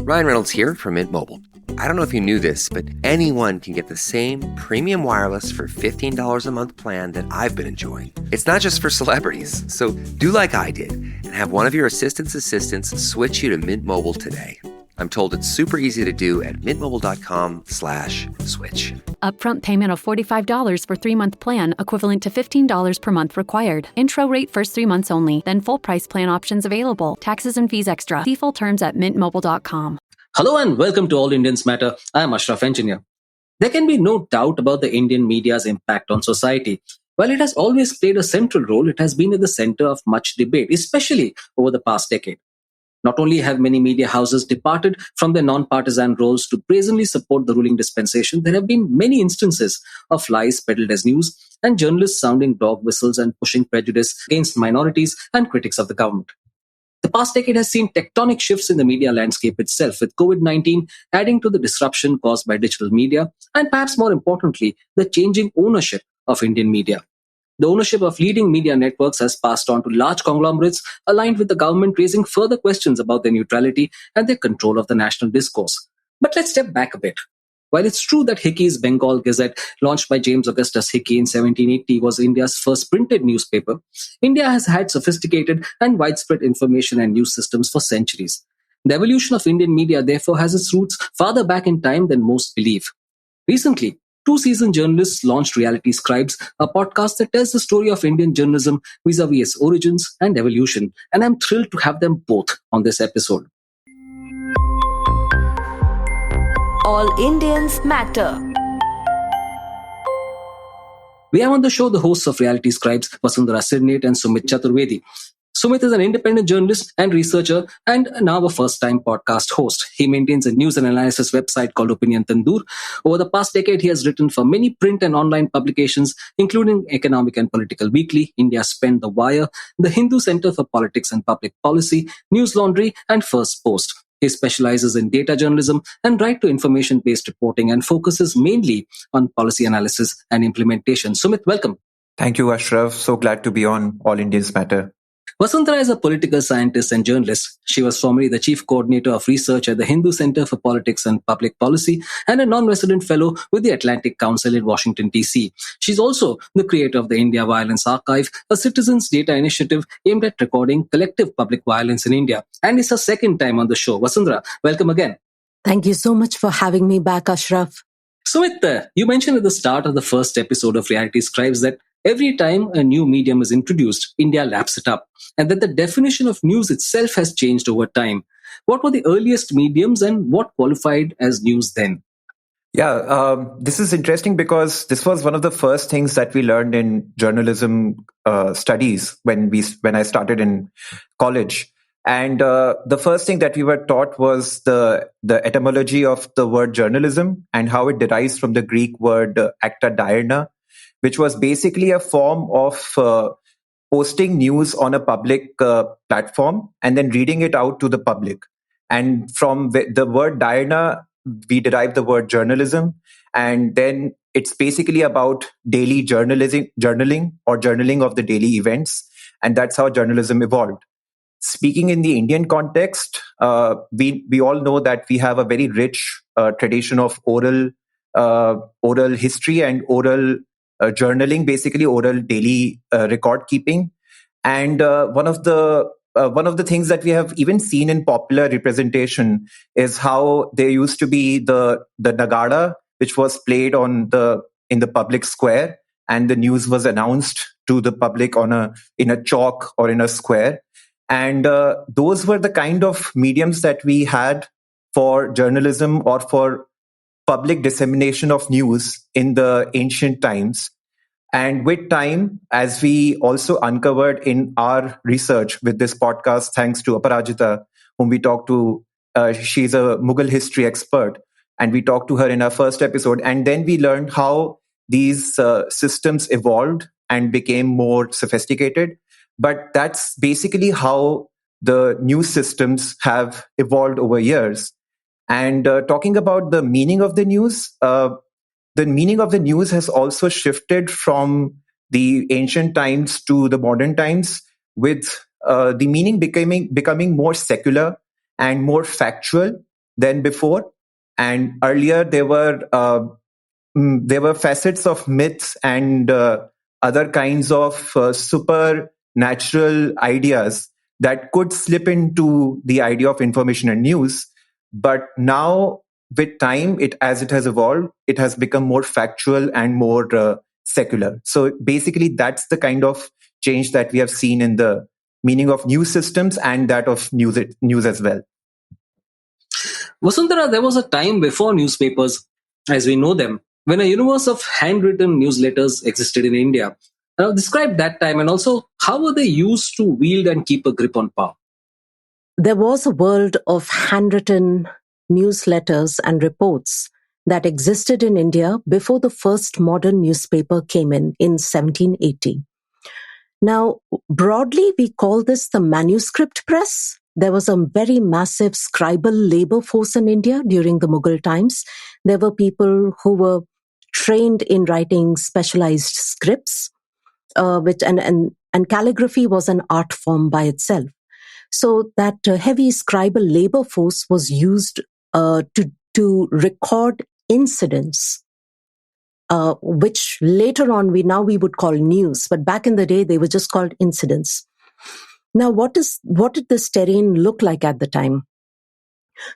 Ryan Reynolds here from Mint Mobile. I don't know if you knew this, but anyone can get the same premium wireless for $15 a month plan that I've been enjoying. It's not just for celebrities. So do like I did and have one of your assistants switch you to Mint Mobile today. I'm told it's super easy to do at mintmobile.com/switch. Upfront payment of $45 for 3-month plan, equivalent to $15 per month required. Intro rate first 3 months only, then full price plan options available. Taxes and fees extra. See full terms at mintmobile.com. Hello and welcome to All Indians Matter. I am Ashraf Engineer. There can be no doubt about the Indian media's impact on society. While it has always played a central role, it has been at the center of much debate, especially over the past decade. Not only have many media houses departed from their non-partisan roles to brazenly support the ruling dispensation, there have been many instances of lies peddled as news and journalists sounding dog whistles and pushing prejudice against minorities and critics of the government. The past decade has seen tectonic shifts in the media landscape itself, with COVID-19 adding to the disruption caused by digital media, and perhaps more importantly, the changing ownership of Indian media. The ownership of leading media networks has passed on to large conglomerates aligned with the government, raising further questions about their neutrality and their control of the national discourse. But let's step back a bit. While it's true that Hicky's Bengal Gazette, launched by James Augustus Hicky in 1780, was India's first printed newspaper, India has had sophisticated and widespread information and news systems for centuries. The evolution of Indian media, therefore, has its roots farther back in time than most believe. Recently, 2 seasoned journalists launched Reality Scribes, a podcast that tells the story of Indian journalism vis-a-vis its origins and evolution, and I'm thrilled to have them both on this episode. All Indians Matter. We have on the show the hosts of Reality Scribes, Vasundhara Sirnate and Sumit Chaturvedi. Sumit is an independent journalist and researcher and now a first-time podcast host. He maintains a news and analysis website called Opinion Tandoor. Over the past decade, he has written for many print and online publications, including Economic and Political Weekly, India's Pen, The Wire, the Hindu Center for Politics and Public Policy, News Laundry, and First Post. He specializes in data journalism and right-to-information-based reporting and focuses mainly on policy analysis and implementation. Sumit, welcome. Thank you, Ashraf. So glad to be on All Indians Matter. Vasundhara is a political scientist and journalist. She was formerly the chief coordinator of research at the Hindu Center for Politics and Public Policy and a non-resident fellow with the Atlantic Council in Washington, D.C. She's also the creator of the India Violence Archive, a citizens' data initiative aimed at recording collective public violence in India. And it's her second time on the show. Vasundhara, welcome again. Thank you so much for having me back, Ashraf. So, you mentioned at the start of the first episode of Reality Scribes that every time a new medium is introduced, India laps it up, and that the definition of news itself has changed over time. What were the earliest mediums and what qualified as news then? Yeah, this is interesting because this was one of the first things that we learned in journalism studies when I started in college. And the first thing that we were taught was the etymology of the word journalism and how it derives from the Greek word acta diurna, which was basically a form of posting news on a public platform and then reading it out to the public. And from the word diurna, we derive the word journalism. And then it's basically about daily journaling or journaling of the daily events. And that's how journalism evolved. Speaking in the Indian context, we all know that we have a very rich tradition of oral history and oral journaling, basically oral daily record keeping. And one of the things that we have even seen in popular representation is how there used to be the nagada, which was played in the public square, and the news was announced to the public in a chalk or in a square. And those were the kind of mediums that we had for journalism or for public dissemination of news in the ancient times. And with time, as we also uncovered in our research with this podcast, thanks to Aparajita, whom we talked to, she's a Mughal history expert, and we talked to her in our first episode. And then we learned how these systems evolved and became more sophisticated. But that's basically how the news systems have evolved over years. And talking about the meaning of the news, the meaning of the news has also shifted from the ancient times to the modern times, with the meaning becoming more secular and more factual, than before. And earlier there were facets of myths and other kinds of supernatural ideas that could slip into the idea of information and news. But now, with time, as it has evolved, it has become more factual and more secular. So basically, that's the kind of change that we have seen in the meaning of news systems and that of news as well. Vasundhara, there was a time before newspapers, as we know them, when a universe of handwritten newsletters existed in India. Now, describe that time and also how were they used to wield and keep a grip on power? There was a world of handwritten newsletters and reports that existed in India before the first modern newspaper came in 1780. Now, broadly, we call this the manuscript press. There was a very massive scribal labor force in India during the Mughal times. There were people who were trained in writing specialized scripts, and calligraphy was an art form by itself. So that heavy scribal labor force was used to record incidents, which later on we would call news, but back in the day they were just called incidents. Now, what did this terrain look like at the time?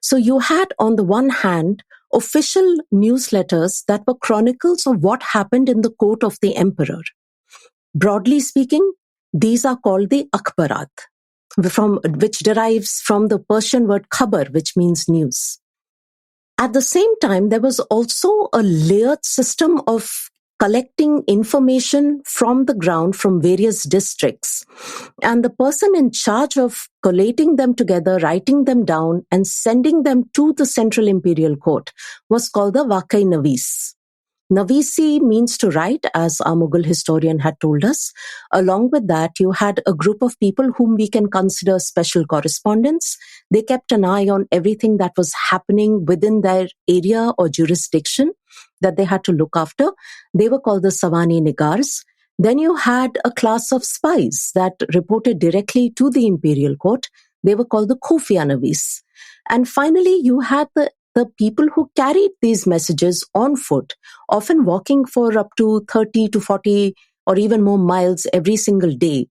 So you had, on the one hand, official newsletters that were chronicles of what happened in the court of the emperor. Broadly speaking, these are called the Akhbarat, which derives from the Persian word khabar, which means news. At the same time, there was also a layered system of collecting information from the ground from various districts. And the person in charge of collating them together, writing them down, and sending them to the Central Imperial Court was called the Wakai Navis. Navisi means to write, as our Mughal historian had told us. Along with that, you had a group of people whom we can consider special correspondents. They kept an eye on everything that was happening within their area or jurisdiction that they had to look after. They were called the Savani Nigars. Then you had a class of spies that reported directly to the imperial court. They were called the Khufia Navis. And finally, you had the people who carried these messages on foot, often walking for up to 30 to 40 or even more miles every single day,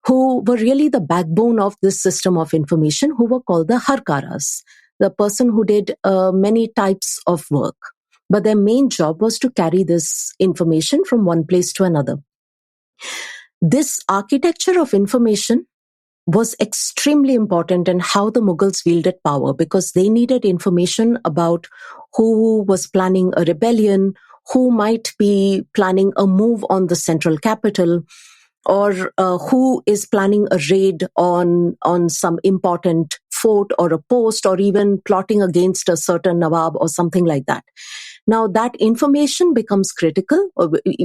who were really the backbone of this system of information, who were called the Harkaras, the person who did many types of work. But their main job was to carry this information from one place to another. This architecture of information was extremely important in how the Mughals wielded power, because they needed information about who was planning a rebellion, who might be planning a move on the central capital, or who is planning a raid on some important fort or a post, or even plotting against a certain Nawab or something like that. Now, that information becomes critical.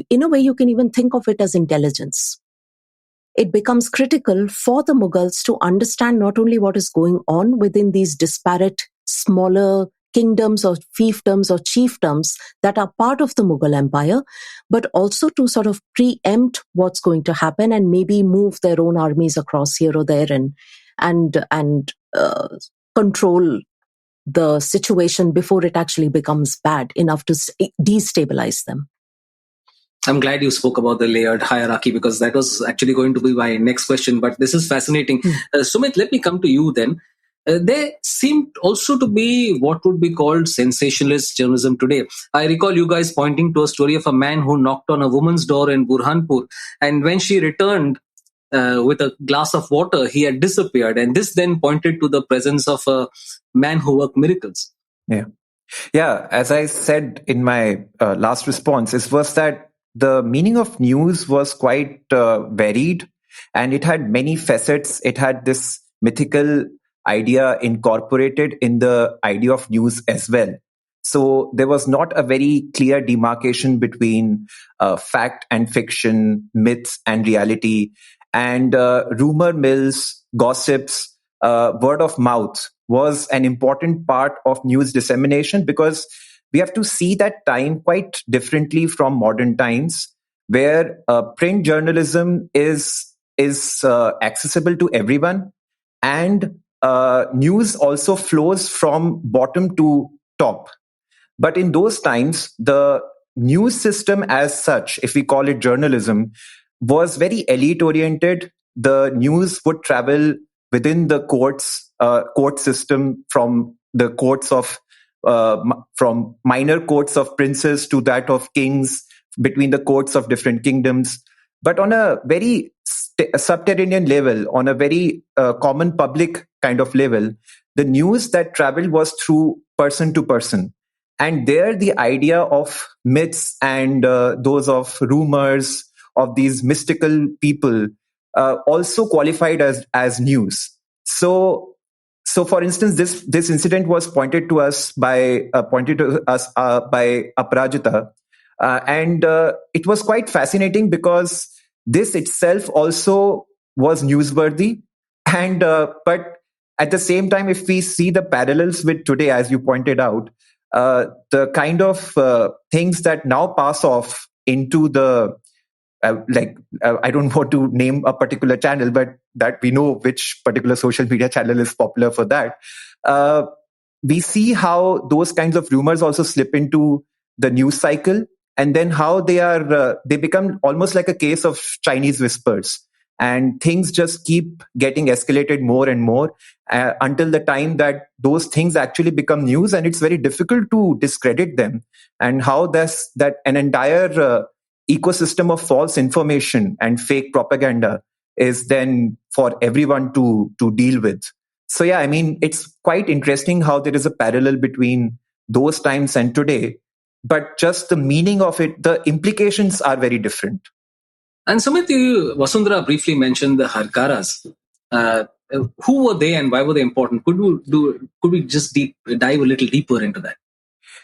In a way, you can even think of it as intelligence. It becomes critical for the Mughals to understand not only what is going on within these disparate, smaller kingdoms or fiefdoms or chiefdoms that are part of the Mughal Empire, but also to sort of preempt what's going to happen and maybe move their own armies across here or there and control the situation before it actually becomes bad enough to destabilize them. I'm glad you spoke about the layered hierarchy, because that was actually going to be my next question. But this is fascinating. Sumit, let me come to you then. There seemed also to be what would be called sensationalist journalism today. I recall you guys pointing to a story of a man who knocked on a woman's door in Burhanpur, and when she returned with a glass of water, he had disappeared. And this then pointed to the presence of a man who worked miracles. Yeah. As I said in my last response, it was that the meaning of news was quite varied, and it had many facets. It had this mythical idea incorporated in the idea of news as well. So there was not a very clear demarcation between fact and fiction, myths and reality, and rumor mills, gossips, word of mouth was an important part of news dissemination, because we have to see that time quite differently from modern times, where print journalism is accessible to everyone, and news also flows from bottom to top. But in those times, the news system as such, if we call it journalism, was very elite oriented. The news would travel within the court system, from the courts of from minor courts of princes to that of kings, between the courts of different kingdoms, but on a very subterranean level, on a very common public kind of level. The news that traveled was through person to person. And there, the idea of myths and those of rumors of these mystical people also qualified as news. So for instance, this incident was pointed to us by Aparajita, and it was quite fascinating because this itself also was newsworthy, and but at the same time, if we see the parallels with today, as you pointed out, the kind of things that now pass off into the I don't want to name a particular channel, but that we know which particular social media channel is popular for that. We see how those kinds of rumors also slip into the news cycle, and then how they become almost like a case of Chinese whispers, and things just keep getting escalated more and more until the time that those things actually become news, and it's very difficult to discredit them. And how that an entire ecosystem of false information and fake propaganda is then for everyone to deal with. So yeah, I mean, it's quite interesting how there is a parallel between those times and today, but just the meaning of it, the implications are very different. And Sumit, Vasundhara briefly mentioned the Harkaras. Who were they and why were they important? Could we just dive a little deeper into that?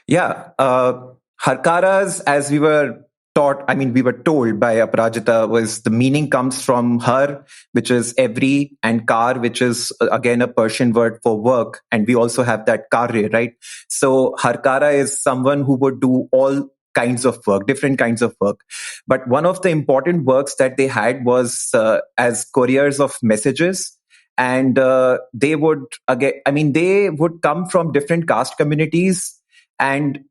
Yeah, Harkaras, as we were told by Aparajita, was the meaning comes from har, which is every, and kar, which is again a Persian word for work. And we also have that karya, right? So Harkara is someone who would do all kinds of work, different kinds of work. But one of the important works that they had was as couriers of messages. And they would come from different caste communities, and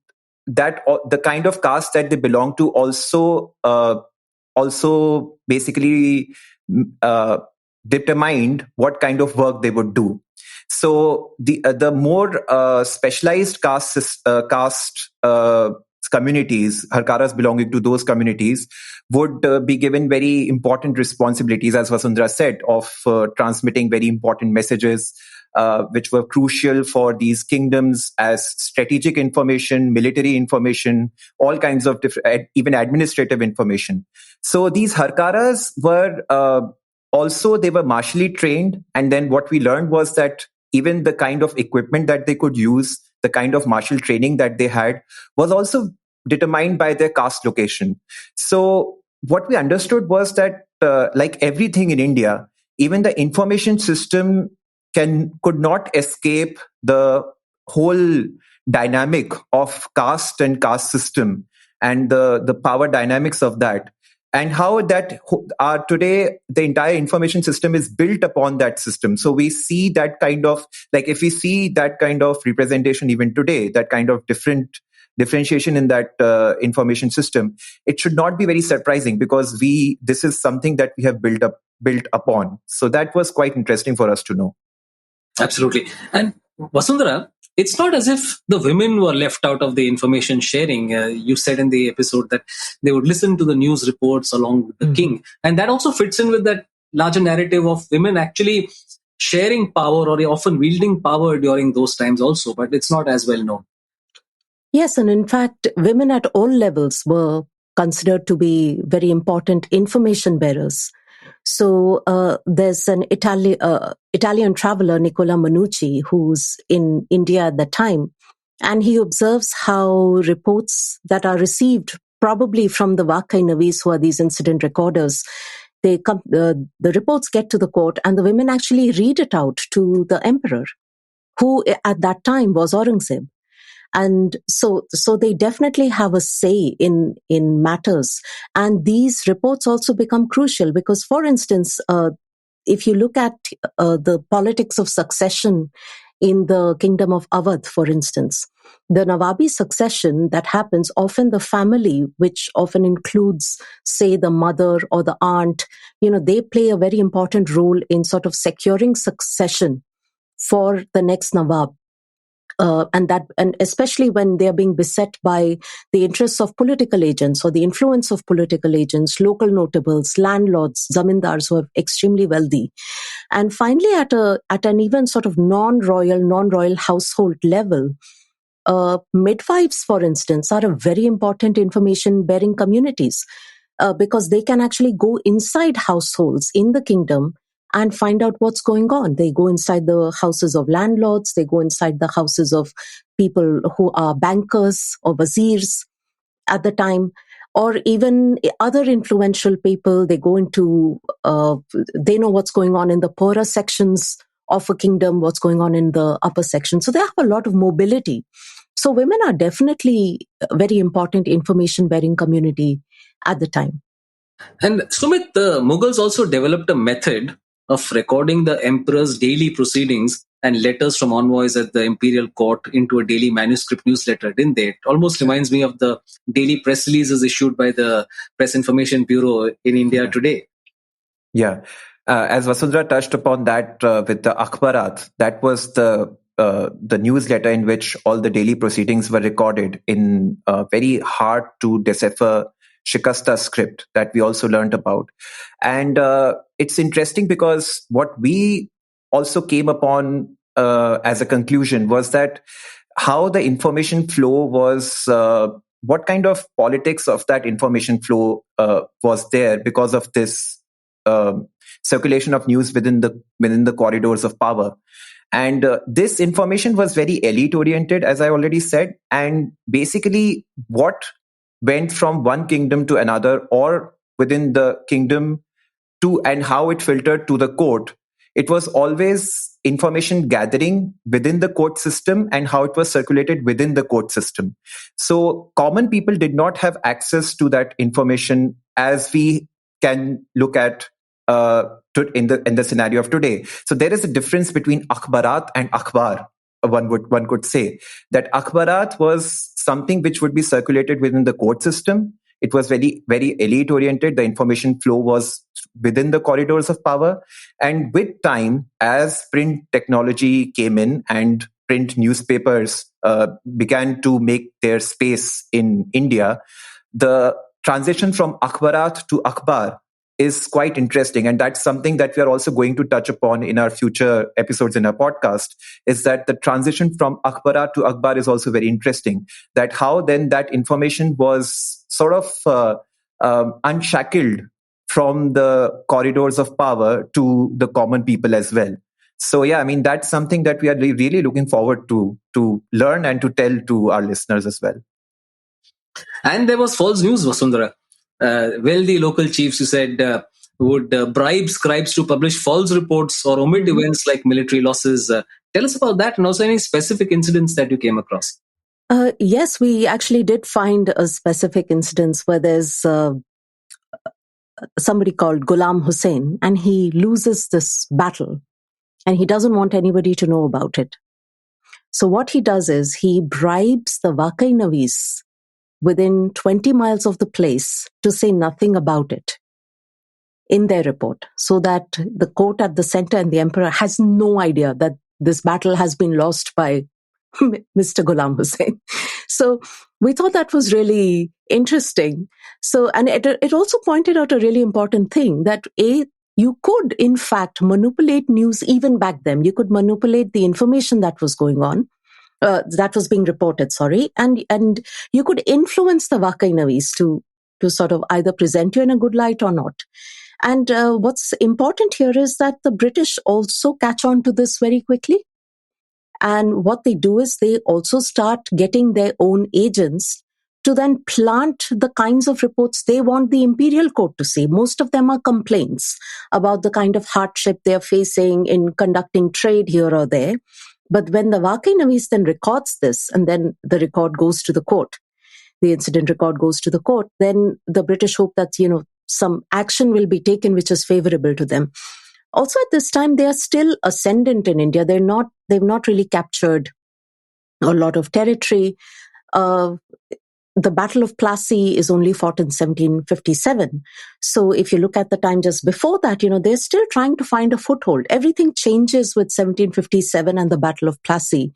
that the kind of caste that they belong to also basically determined what kind of work they would do. So the more specialized caste communities, Harkaras belonging to those communities, would be given very important responsibilities, as Vasundhara said, of transmitting very important messages, which were crucial for these kingdoms as strategic information, military information, all kinds of different, even administrative information. So these Harkaras were they were martially trained. And then what we learned was that even the kind of equipment that they could use, the kind of martial training that they had, was also determined by their caste location. So what we understood was that like everything in India, even the information system could not escape the whole dynamic of caste and caste system, and the power dynamics of that, and how that today the entire information system is built upon that system. So we see that kind of, like, if we see that kind of representation even today, that kind of differentiation in that information system, it should not be very surprising, because this is something that we have built upon. So that was quite interesting for us to know. Absolutely. And Vasundhara, it's not as if the women were left out of the information sharing. You said in the episode that they would listen to the news reports along with the king. And that also fits in with that larger narrative of women actually sharing power, or often wielding power during those times also, but it's not as well known. Yes, and in fact, women at all levels were considered to be very important information bearers. So there's an Italian traveler, Nicola Manucci, who's in India at the time, and he observes how reports that are received probably from the Vakai Navis, who are these incident recorders, the reports get to the court, and the women actually read it out to the emperor, who at that time was Aurangzeb. And so they definitely have a say in matters. And these reports also become crucial because, for instance, if you look at the politics of succession in the kingdom of Awadh, for instance, the Nawabi succession that happens, often the family, which often includes, say, the mother or the aunt, they play a very important role in sort of securing succession for the next Nawab. And especially when they are being beset by the interests of political agents or the influence of political agents, local notables, landlords, zamindars who are extremely wealthy. And finally, at an even sort of non-royal household level, midwives, for instance, are a very important information-bearing communities because they can actually go inside households in the kingdom and find out what's going on. They go inside the houses of landlords, they go inside the houses of people who are bankers or wazirs at the time, or even other influential people. They go into, they know what's going on in the poorer sections of a kingdom, what's going on in the upper section. So they have a lot of mobility. So women are definitely a very important information-bearing community at the time. And Sumit, the Mughals also developed a method of recording the emperor's daily proceedings and letters from envoys at the imperial court into a daily manuscript newsletter, didn't they? It almost reminds me of the daily press releases issued by the Press Information Bureau in India today. Yeah. As Vasundhara touched upon that with the Akhbarat, that was the newsletter in which all the daily proceedings were recorded in very hard to decipher Shikasta script that we also learned about. And it's interesting because what we also came upon as a conclusion was that how the information flow was, what kind of politics of that information flow was there because of this circulation of news within the corridors of power. And this information was very elite oriented, as I already said. And basically what went from one kingdom to another or within the kingdom to, and how it filtered to the court, it was always information gathering within the court system and how it was circulated within the court system. So common people did not have access to that information as we can look at in the scenario of today. So there is a difference between akhbarat and akhbar. One could say that akhbarat was something which would be circulated within the court system. It was very, very elite oriented. The information flow was within the corridors of power. And with time, as print technology came in and print newspapers began to make their space in India, the transition from akhbarat to akhbar is quite interesting. And that's something that we are also going to touch upon in our future episodes in our podcast, is that the transition from akhbarat to akhbar is also very interesting. That how then that information was sort of unshackled from the corridors of power to the common people as well. So yeah, I mean, that's something that we are really looking forward to learn and to tell to our listeners as well. And there was false news, Vasundhara. Wealthy local chiefs, you said, would bribe scribes to publish false reports or omit events like military losses. Tell us about that, and also any specific incidents that you came across. Yes, we actually did find a specific incident where there's somebody called Ghulam Hussain, and he loses this battle, and he doesn't want anybody to know about it. So what he does is he bribes the Wakai Navis within 20 miles of the place to say nothing about it in their report, so that the court at the center and the emperor has no idea that this battle has been lost by Mr. Ghulam Hussain. So we thought that was really interesting. So, and it also pointed out a really important thing, that you could in fact manipulate news even back then. You could manipulate the information that was going on, that was being reported, and you could influence the Wakai Navis to sort of either present you in a good light or not. And what's important here is that the British also catch on to this very quickly. And what they do is they also start getting their own agents to then plant the kinds of reports they want the imperial court to see. Most of them are complaints about the kind of hardship they're facing in conducting trade here or there. But when the Wakai Navis then records this, and then the record goes to the court, the incident record goes to the court, then the British hope that, some action will be taken which is favorable to them. Also at this time, they are still ascendant in India. They've not really captured a lot of territory. The Battle of Plassey is only fought in 1757. So if you look at the time just before that, they're still trying to find a foothold. Everything changes with 1757 and the Battle of Plassey,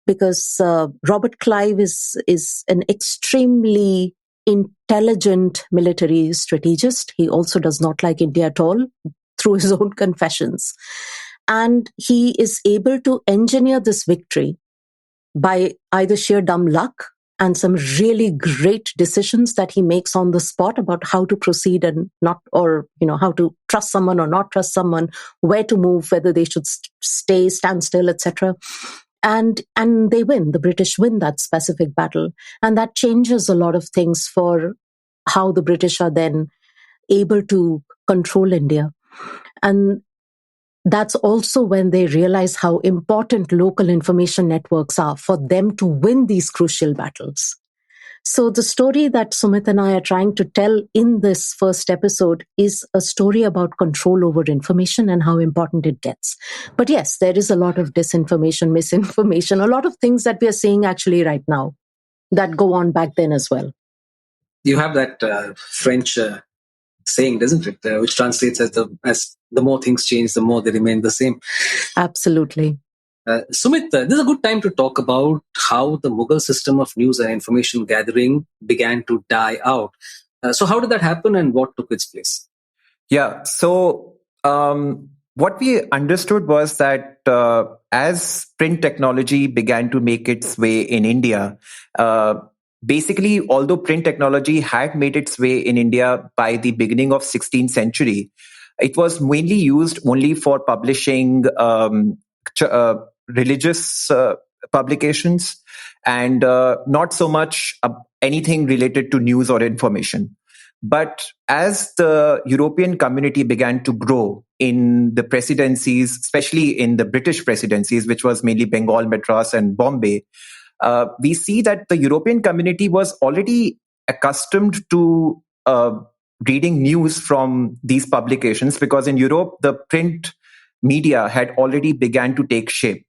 because Robert Clive is an extremely intelligent military strategist. He also does not like India at all, through his own confessions. And he is able to engineer this victory by either sheer dumb luck and some really great decisions that he makes on the spot about how to proceed and not, or, how to trust someone or not trust someone, where to move, whether they should stand still, etc. And they win. The British win that specific battle. And that changes a lot of things for how the British are then able to control India. And that's also when they realize how important local information networks are for them to win these crucial battles. So the story that Sumit and I are trying to tell in this first episode is a story about control over information and how important it gets. But yes, there is a lot of disinformation, misinformation, a lot of things that we are seeing actually right now that go on back then as well. You have that French saying, doesn't it? Which translates as the more things change, the more they remain the same. Absolutely. Sumit, this is a good time to talk about how the Mughal system of news and information gathering began to die out. So how did that happen and what took its place? Yeah. So what we understood was that as print technology began to make its way in India, basically, although print technology had made its way in India by the beginning of 16th century, it was mainly used only for publishing religious publications and not so much anything related to news or information. But as the European community began to grow in the presidencies, especially in the British presidencies, which was mainly Bengal, Madras, and Bombay, we see that the European community was already accustomed to reading news from these publications, because in Europe, the print media had already began to take shape.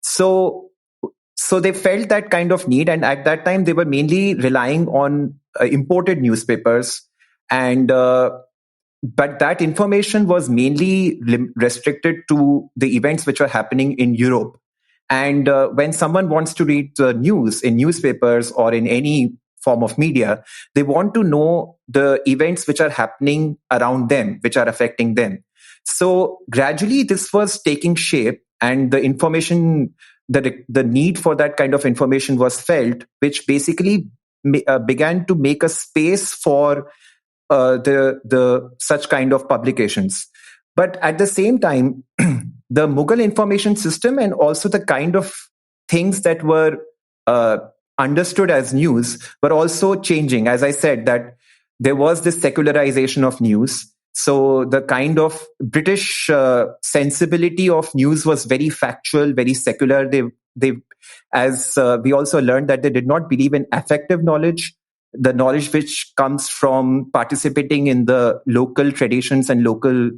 So they felt that kind of need. And at that time, they were mainly relying on imported newspapers. And but that information was mainly restricted to the events which were happening in Europe. And when someone wants to read the news in newspapers or in any form of media, they want to know the events which are happening around them, which are affecting them. So gradually this was taking shape, and the information, the need for that kind of information was felt, which basically began to make a space for the such kind of publications. But at the same time, the Mughal information system and also the kind of things that were understood as news were also changing. As I said, that there was this secularization of news. So the kind of British sensibility of news was very factual, very secular. They as we also learned that they did not believe in affective knowledge, the knowledge which comes from participating in the local traditions and local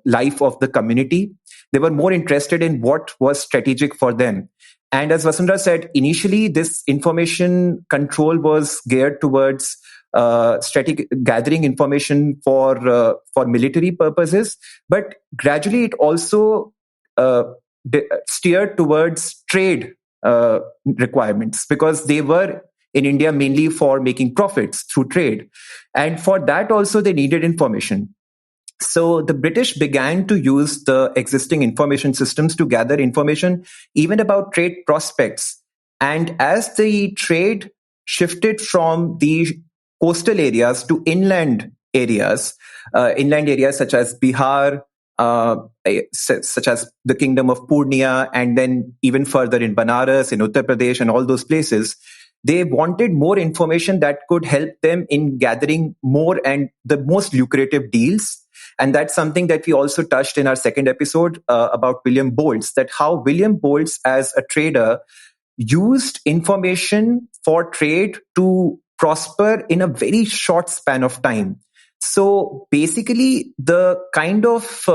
life of the community. They were more interested in what was strategic for them. And as Vasundhara said, initially this information control was geared towards strategic gathering information for military purposes, but gradually it also steered towards trade requirements, because they were in India mainly for making profits through trade. And for that also they needed information. So the British began to use the existing information systems to gather information even about trade prospects. And as the trade shifted from the coastal areas to inland areas such as Bihar, such as the kingdom of Purnia, and then even further in Banaras, in Uttar Pradesh, and all those places, they wanted more information that could help them in gathering more and the most lucrative deals. And that's something that we also touched in our second episode about William Boltz, that how William Boltz as a trader used information for trade to prosper in a very short span of time. So basically, the kind of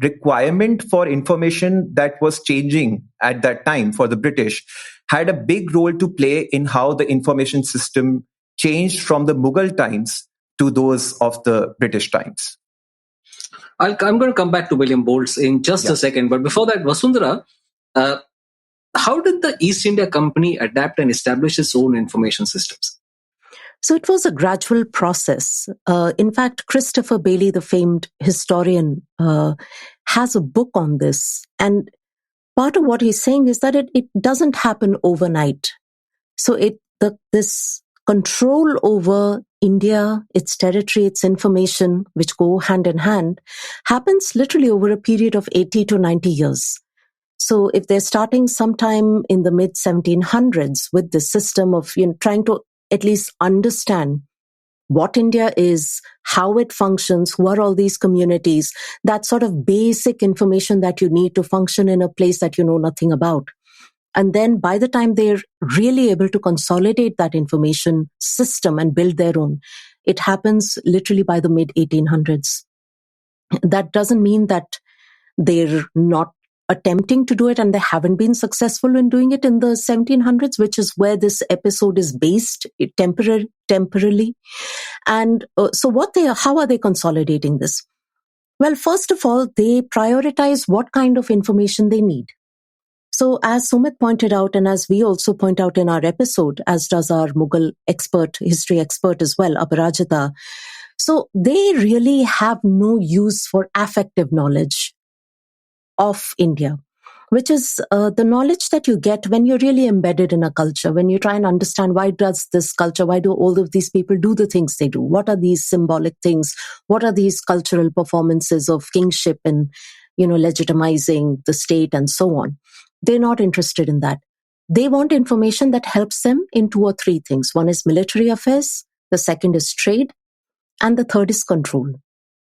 requirement for information that was changing at that time for the British had a big role to play in how the information system changed from the Mughal times to those of the British times. I'm going to come back to William Boltz in just a second. But before that, Vasundhara, how did the East India Company adapt and establish its own information systems? So it was a gradual process. In fact, Christopher Bailey, the famed historian, has a book on this. And part of what he's saying is that it doesn't happen overnight. So this control over India, its territory, its information, which go hand in hand, happens literally over a period of 80 to 90 years. So if they're starting sometime in the mid 1700s with the system of trying to at least understand what India is, how it functions, who are all these communities, that sort of basic information that you need to function in a place that you know nothing about. And then by the time they're really able to consolidate that information system and build their own, it happens literally by the mid 1800s. That doesn't mean that they're not attempting to do it and they haven't been successful in doing it in the 1700s, which is where this episode is based temporarily. And how are they consolidating this? Well, first of all, they prioritize what kind of information they need. So as Sumit pointed out, and as we also point out in our episode, as does our Mughal history expert as well, Aparajita, so they really have no use for affective knowledge of India, which is the knowledge that you get when you're really embedded in a culture, when you try and understand why does this culture, why do all of these people do the things they do? What are these symbolic things? What are these cultural performances of kingship and, legitimizing the state and so on? They're not interested in that. They want information that helps them in 2 or 3 things. One is military affairs, the second is trade, and the third is control.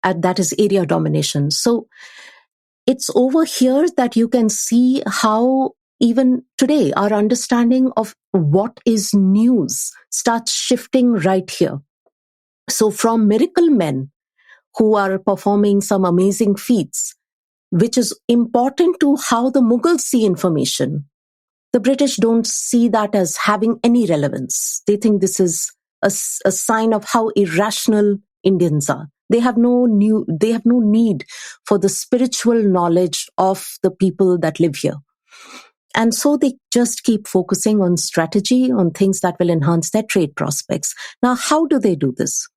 And that is area domination. So it's over here that you can see how even today our understanding of what is news starts shifting right here. So from miracle men who are performing some amazing feats, which is important to how the Mughals see information, the British don't see that as having any relevance. They think this is a sign of how irrational Indians are. They have no need for the spiritual knowledge of the people that live here. And so they just keep focusing on strategy, on things that will enhance their trade prospects. Now, how do they do this?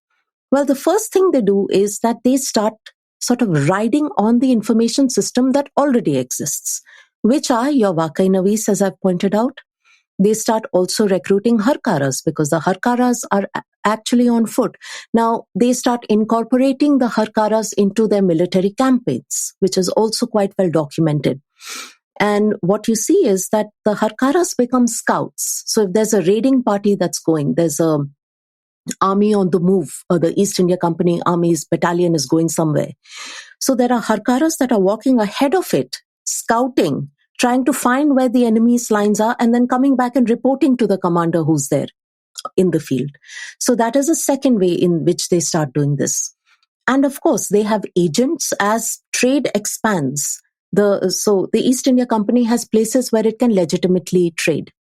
Well, the first thing they do is that they start sort of riding on the information system that already exists, which are your Wakai Navis, as I've pointed out. They start also recruiting Harkaras because the Harkaras are actually on foot. Now, they start incorporating the Harkaras into their military campaigns, which is also quite well documented. And what you see is that the Harkaras become scouts. So if there's a raiding party that's going, there's a army on the move, or the East India Company Army's battalion is going somewhere. So there are Harkaras that are walking ahead of it, scouting, trying to find where the enemy's lines are, and then coming back and reporting to the commander who's there in the field. So that is a second way in which they start doing this. And of course, they have agents as trade expands. So the East India Company has places where it can legitimately trade.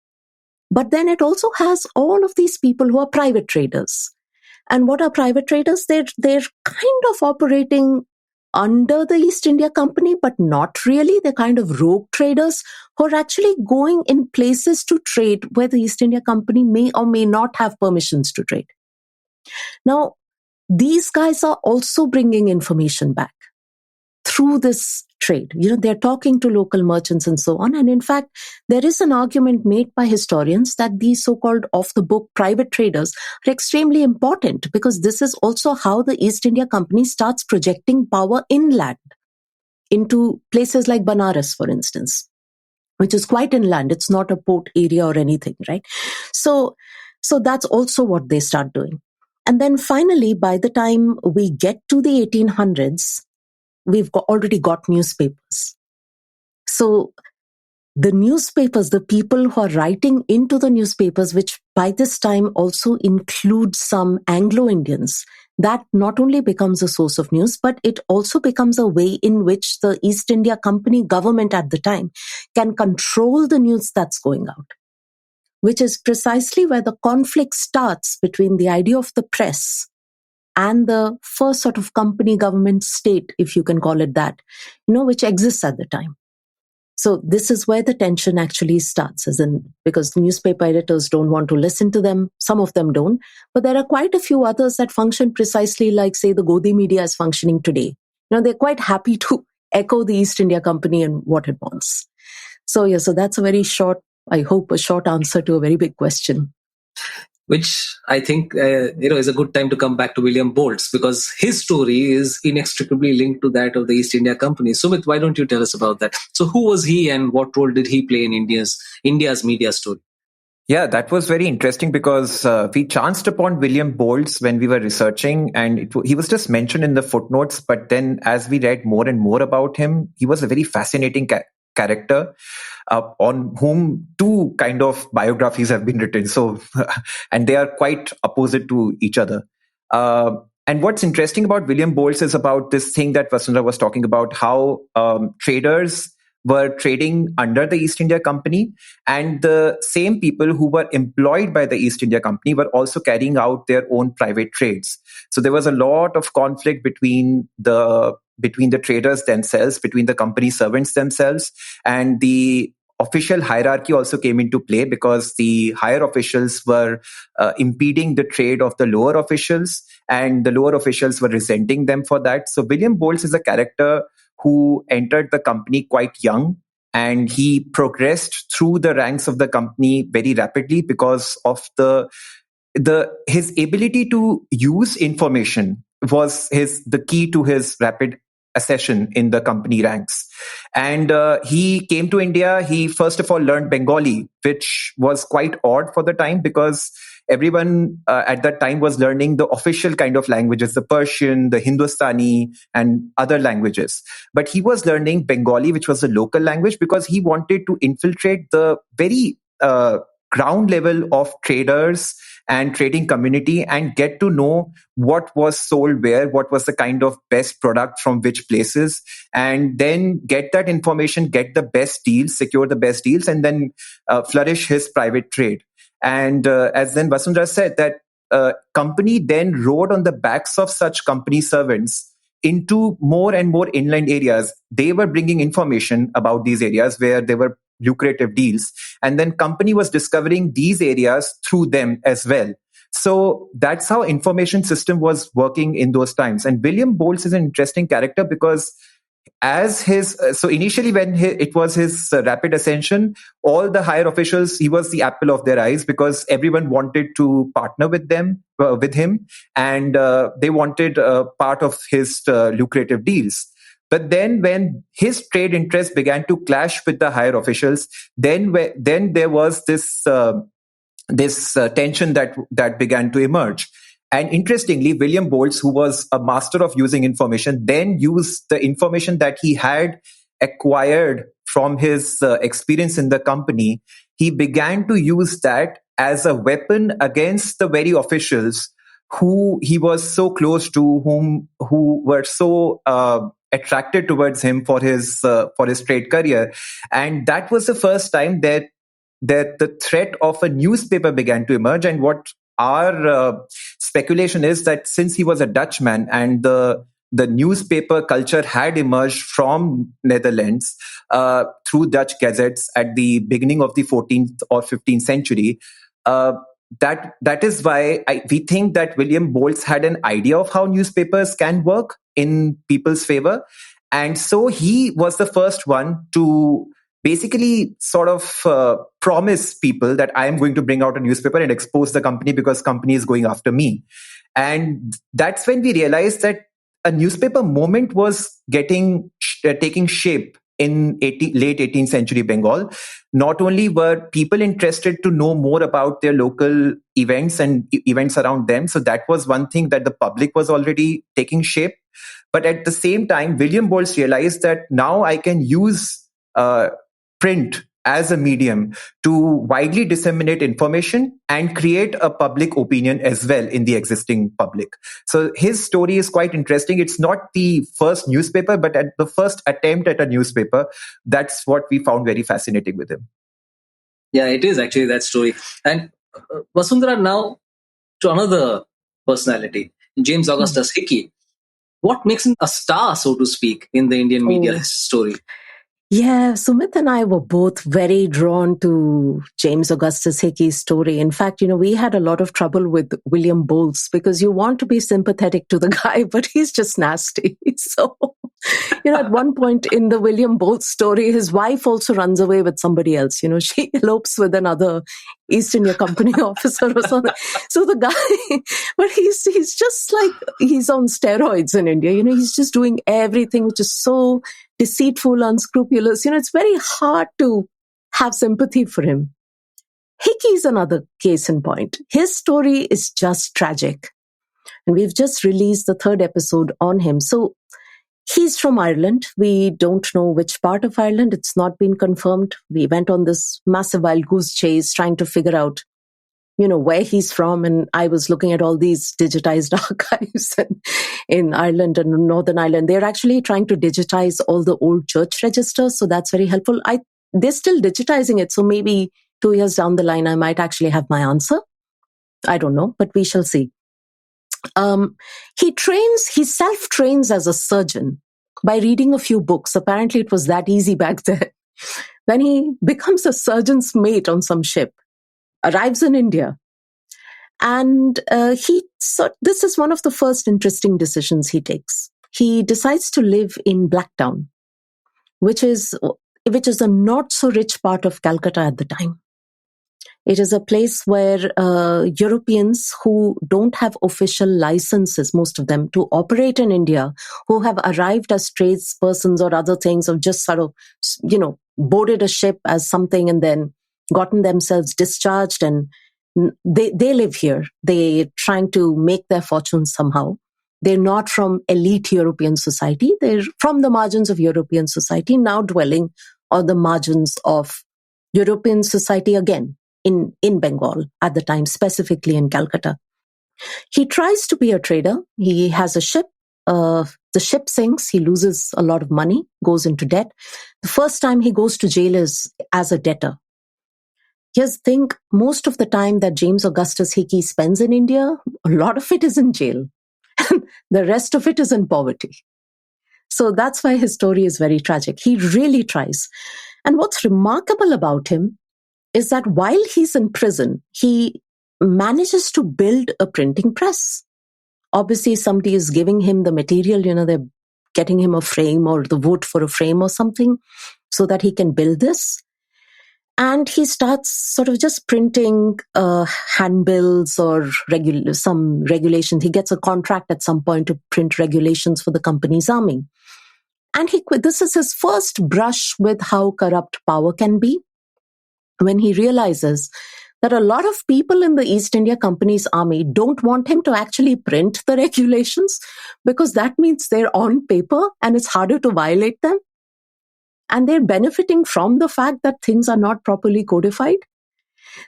But then it also has all of these people who are private traders. And what are private traders? They're kind of operating under the East India Company, but not really. They're kind of rogue traders who are actually going in places to trade where the East India Company may or may not have permissions to trade. Now, these guys are also bringing information back through this trade. They're talking to local merchants and so on. And in fact, there is an argument made by historians that these so-called off-the-book private traders are extremely important because this is also how the East India Company starts projecting power inland into places like Banaras, for instance, which is quite inland. It's not a port area or anything, right? So that's also what they start doing. And then finally, by the time we get to the 1800s, we've already got newspapers. So the newspapers, the people who are writing into the newspapers, which by this time also include some Anglo-Indians, that not only becomes a source of news, but it also becomes a way in which the East India Company government at the time can control the news that's going out, which is precisely where the conflict starts between the idea of the press and the first sort of company government state, if you can call it that, which exists at the time. So this is where the tension actually starts, because newspaper editors don't want to listen to them. Some of them don't. But there are quite a few others that function precisely like, say, the Godi media is functioning today. They're quite happy to echo the East India Company and what it wants. So that's a very short, I hope, a short answer to a very big question. Which I think is a good time to come back to William Boltz, because his story is inextricably linked to that of the East India Company. Sumit, why don't you tell us about that? So who was he and what role did he play in India's media story? Yeah, that was very interesting because we chanced upon William Boltz when we were researching, and he was just mentioned in the footnotes. But then as we read more and more about him, he was a very fascinating character on whom two kind of biographies have been written. So, and they are quite opposite to each other. And what's interesting about William Boltz is about this thing that Vasundhara was talking about, how traders were trading under the East India Company, and the same people who were employed by the East India Company were also carrying out their own private trades. So there was a lot of conflict between the traders themselves, between the company servants themselves, and the official hierarchy also came into play because the higher officials were impeding the trade of the lower officials, and the lower officials were resenting them for that. So William Boltz is a character who entered the company quite young, and he progressed through the ranks of the company very rapidly because of his ability to use information was the key to his rapid accession in the company ranks. And he came to India. He first of all learned Bengali, which was quite odd for the time because everyone at that time was learning the official kind of languages, the Persian, the Hindustani, and other languages. But he was learning Bengali, which was a local language, because he wanted to infiltrate the very ground level of traders and trading community and get to know what was sold where, what was the kind of best product from which places, and then get that information, get the best deals, secure the best deals, and then flourish his private trade. And as then Vasundhara said, that company then rode on the backs of such company servants into more and more inland areas. They were bringing information about these areas where there were lucrative deals. And then company was discovering these areas through them as well. So that's how information system was working in those times. And William Boltz is an interesting character because so initially when it was his rapid ascension, all the higher officials, he was the apple of their eyes because everyone wanted to partner with him, and they wanted part of his lucrative deals. But then when his trade interests began to clash with the higher officials, then there was this tension that began to emerge. And interestingly, William Boltz, who was a master of using information, then used the information that he had acquired from his experience in the company. He began to use that as a weapon against the very officials who he was so close to, who were so attracted towards him for his trade career. And that was the first time that the threat of a newspaper began to emerge. And what our speculation is that since he was a Dutchman and the newspaper culture had emerged from Netherlands through Dutch gazettes at the beginning of the 14th or 15th century, that is why we think that William Boltz had an idea of how newspapers can work in people's favor. And so he was the first one to basically sort of promise people that I am going to bring out a newspaper and expose the company because company is going after me. And that's when we realized that a newspaper movement was taking shape in late 18th century Bengal. Not only were people interested to know more about their local events and events around them, so that was one thing that the public was already taking shape. But at the same time, William Boltz realized that now I can use print as a medium to widely disseminate information and create a public opinion as well in the existing public. So his story is quite interesting. It's not the first newspaper, but at the first attempt at a newspaper. That's what we found very fascinating with him. Yeah, it is actually that story. And Vasundhara, now to another personality, James Augustus Hicky. What makes him a star, so to speak, in the Indian media story? Yeah, Sumit and I were both very drawn to James Augustus Hickey's story. In fact, we had a lot of trouble with William Bowles because you want to be sympathetic to the guy, but he's just nasty. So, at one point in the William Bowles story, his wife also runs away with somebody else. She elopes with another East India Company officer or something. So the guy, but he's just like, he's on steroids in India. He's just doing everything which is so deceitful, unscrupulous. It's very hard to have sympathy for him. Hickey's another case in point. His story is just tragic. And we've just released the 3rd episode on him. So he's from Ireland. We don't know which part of Ireland. It's not been confirmed. We went on this massive wild goose chase trying to figure out, where he's from. And I was looking at all these digitized archives in Ireland and Northern Ireland. They're actually trying to digitize all the old church registers. So that's very helpful. They're still digitizing it. So maybe 2 years down the line, I might actually have my answer. I don't know, but we shall see. He self-trains as a surgeon by reading a few books. Apparently it was that easy back then. Then he becomes a surgeon's mate on some ship, arrives in India. And this is one of the first interesting decisions he takes. He decides to live in Blacktown, which is a not so rich part of Calcutta at the time. It is a place where Europeans who don't have official licenses, most of them, to operate in India, who have arrived as tradespersons or other things, or just sort of, boarded a ship as something and then gotten themselves discharged, and they live here. They're trying to make their fortunes somehow. They're not from elite European society. They're from the margins of European society, now dwelling on the margins of European society again. In Bengal at the time, specifically in Calcutta. He tries to be a trader. He has a ship. The ship sinks. He loses a lot of money, goes into debt. The first time he goes to jail is as a debtor. Here's the thing, most of the time that James Augustus Hickey spends in India, a lot of it is in jail. The rest of it is in poverty. So that's why his story is very tragic. He really tries. And what's remarkable about him is that while he's in prison, he manages to build a printing press. Obviously, somebody is giving him the material, they're getting him a frame or the wood for a frame or something so that he can build this. And he starts sort of just printing handbills or some regulations. He gets a contract at some point to print regulations for the company's army. And this is his first brush with how corrupt power can be, when he realizes that a lot of people in the East India Company's army don't want him to actually print the regulations because that means they're on paper and it's harder to violate them. And they're benefiting from the fact that things are not properly codified.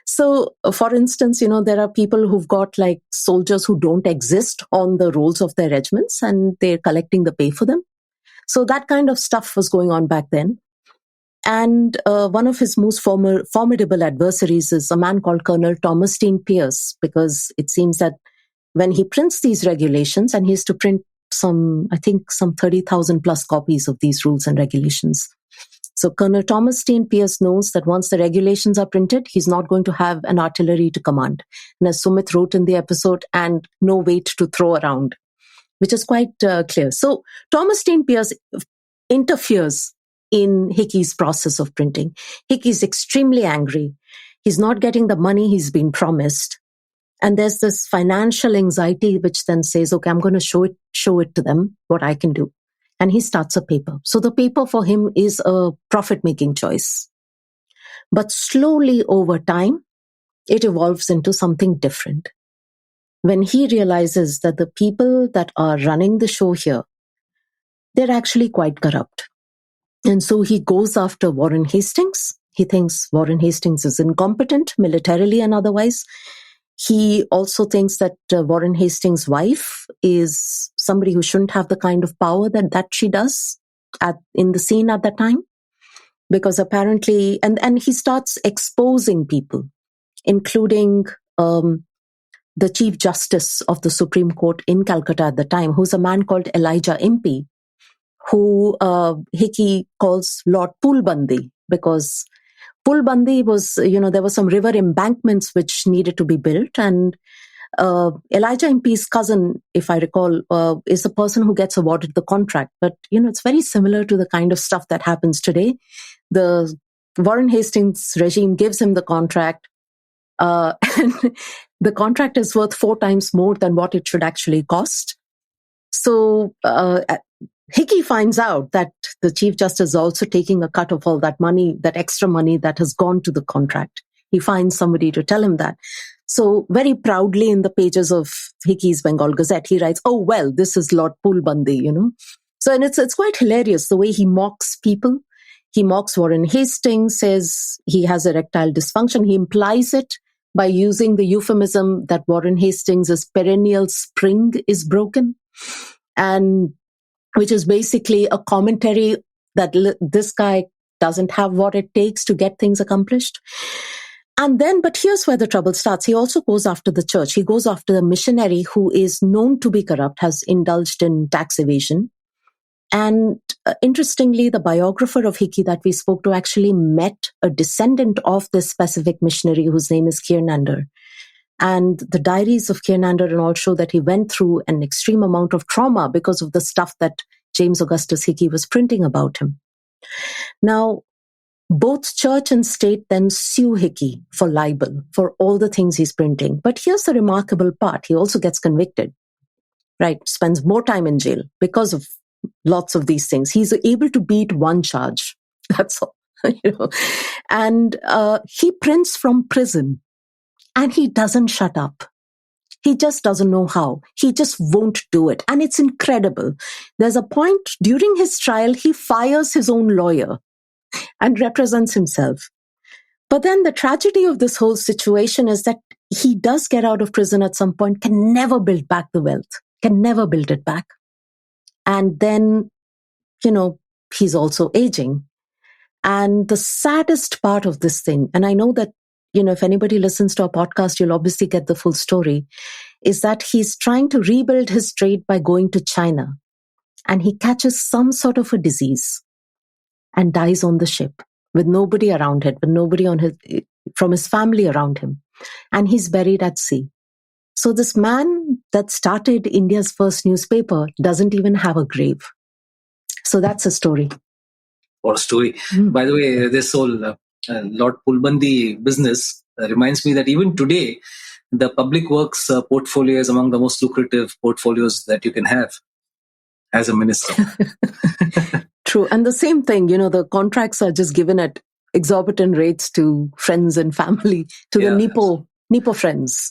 So, for instance, there are people who've got like soldiers who don't exist on the rolls of their regiments and they're collecting the pay for them. So that kind of stuff was going on back then. And one of his most formidable adversaries is a man called Colonel Thomas Dean Pierce, because it seems that when he prints these regulations, and he has to print some 30,000 plus copies of these rules and regulations. So Colonel Thomas Dean Pierce knows that once the regulations are printed, he's not going to have an artillery to command. And as Sumit wrote in the episode, and no weight to throw around, which is quite clear. So Thomas Dean Pierce interferes in Hickey's process of printing. Hickey's extremely angry. He's not getting the money he's been promised. And there's this financial anxiety which then says, okay, I'm going to show it to them, what I can do. And he starts a paper. So the paper for him is a profit-making choice. But slowly over time, it evolves into something different. When he realizes that the people that are running the show here, they're actually quite corrupt. And so he goes after Warren Hastings. He thinks Warren Hastings is incompetent militarily and otherwise. He also thinks that Warren Hastings' wife is somebody who shouldn't have the kind of power that she does in the scene at that time. Because apparently, and he starts exposing people, including the Chief Justice of the Supreme Court in Calcutta at the time, who's a man called Elijah Impey, who Hicky calls Lord Poolbandi, because Poolbandi was, there were some river embankments which needed to be built, and Elijah Impey's cousin, if I recall, is the person who gets awarded the contract. But, it's very similar to the kind of stuff that happens today. The Warren Hastings regime gives him the contract, and the contract is worth 4 times more than what it should actually cost. So Hicky finds out that the Chief Justice is also taking a cut of all that money, that extra money that has gone to the contract. He finds somebody to tell him that. So very proudly in the pages of Hicky's Bengal Gazette, he writes, "Oh, well, this is Lord Poolbandi," So, and it's quite hilarious the way he mocks people. He mocks Warren Hastings, says he has erectile dysfunction. He implies it by using the euphemism that Warren Hastings' perennial spring is broken, and which is basically a commentary that this guy doesn't have what it takes to get things accomplished. And then, but here's where the trouble starts. He also goes after the church. He goes after the missionary who is known to be corrupt, has indulged in tax evasion. And interestingly, the biographer of Hicky that we spoke to actually met a descendant of this specific missionary whose name is Kiernander. And the diaries of Kiernander and all show that he went through an extreme amount of trauma because of the stuff that James Augustus Hicky was printing about him. Now, both church and state then sue Hicky for libel for all the things he's printing. But here's the remarkable part. He also gets convicted, right? Spends more time in jail because of lots of these things. He's able to beat one charge. That's all, And he prints from prison. And he doesn't shut up. He just doesn't know how. He just won't do it. And it's incredible. There's a point during his trial, he fires his own lawyer and represents himself. But then the tragedy of this whole situation is that he does get out of prison at some point, can never build back the wealth, can never build it back. And then, he's also aging. And the saddest part of this thing, and I know that if anybody listens to our podcast, you'll obviously get the full story, is that he's trying to rebuild his trade by going to China. And he catches some sort of a disease and dies on the ship with nobody around him, with nobody from his family around him. And he's buried at sea. So this man that started India's first newspaper doesn't even have a grave. So that's a story. What a story. By the way, this whole Lord Poolbandi business reminds me that even today, the public works portfolio is among the most lucrative portfolios that you can have as a minister. True. And the same thing, the contracts are just given at exorbitant rates to friends and family, to the Nipo friends.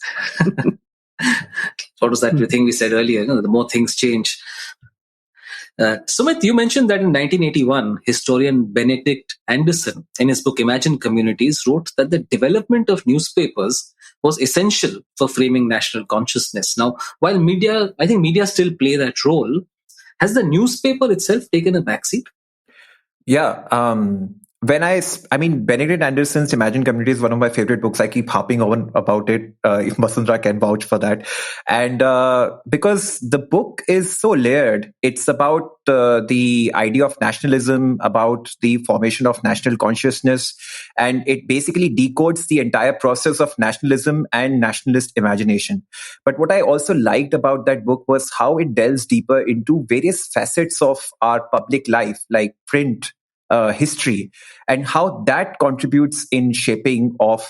What was that thing we said earlier? The more things change. Sumit, you mentioned that in 1981, historian Benedict Anderson, in his book Imagine Communities, wrote that the development of newspapers was essential for framing national consciousness. Now, while I think media still play that role, has the newspaper itself taken a backseat? Yeah. Benedict Anderson's Imagine Communities is one of my favorite books. I keep harping on about it. If Vasundhara can vouch for that. And because the book is so layered, it's about the idea of nationalism, about the formation of national consciousness. And it basically decodes the entire process of nationalism and nationalist imagination. But what I also liked about that book was how it delves deeper into various facets of our public life, like print, history, and how that contributes in shaping of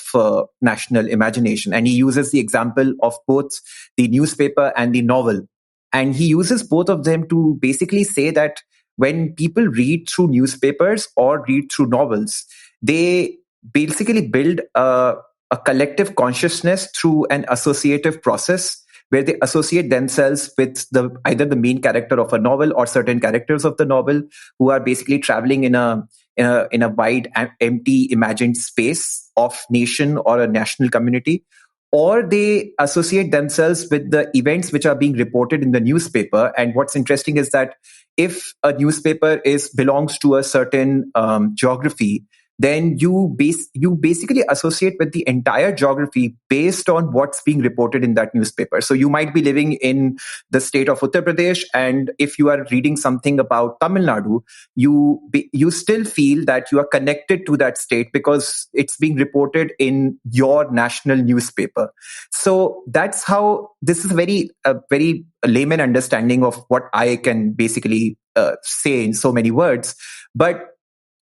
national imagination. And he uses the example of both the newspaper and the novel. And he uses both of them to basically say that when people read through newspapers or read through novels, they basically build a collective consciousness through an associative process where they associate themselves with either the main character of a novel or certain characters of the novel who are basically traveling in a in a wide, empty, imagined space of nation or a national community, or they associate themselves with the events which are being reported in the newspaper. And what's interesting is that if a newspaper belongs to a certain geography, then you basically associate with the entire geography based on what's being reported in that newspaper. So you might be living in the state of Uttar Pradesh, and if you are reading something about Tamil Nadu, you still feel that you are connected to that state because it's being reported in your national newspaper. So that's how this is a very layman understanding of what I can basically say in so many words. But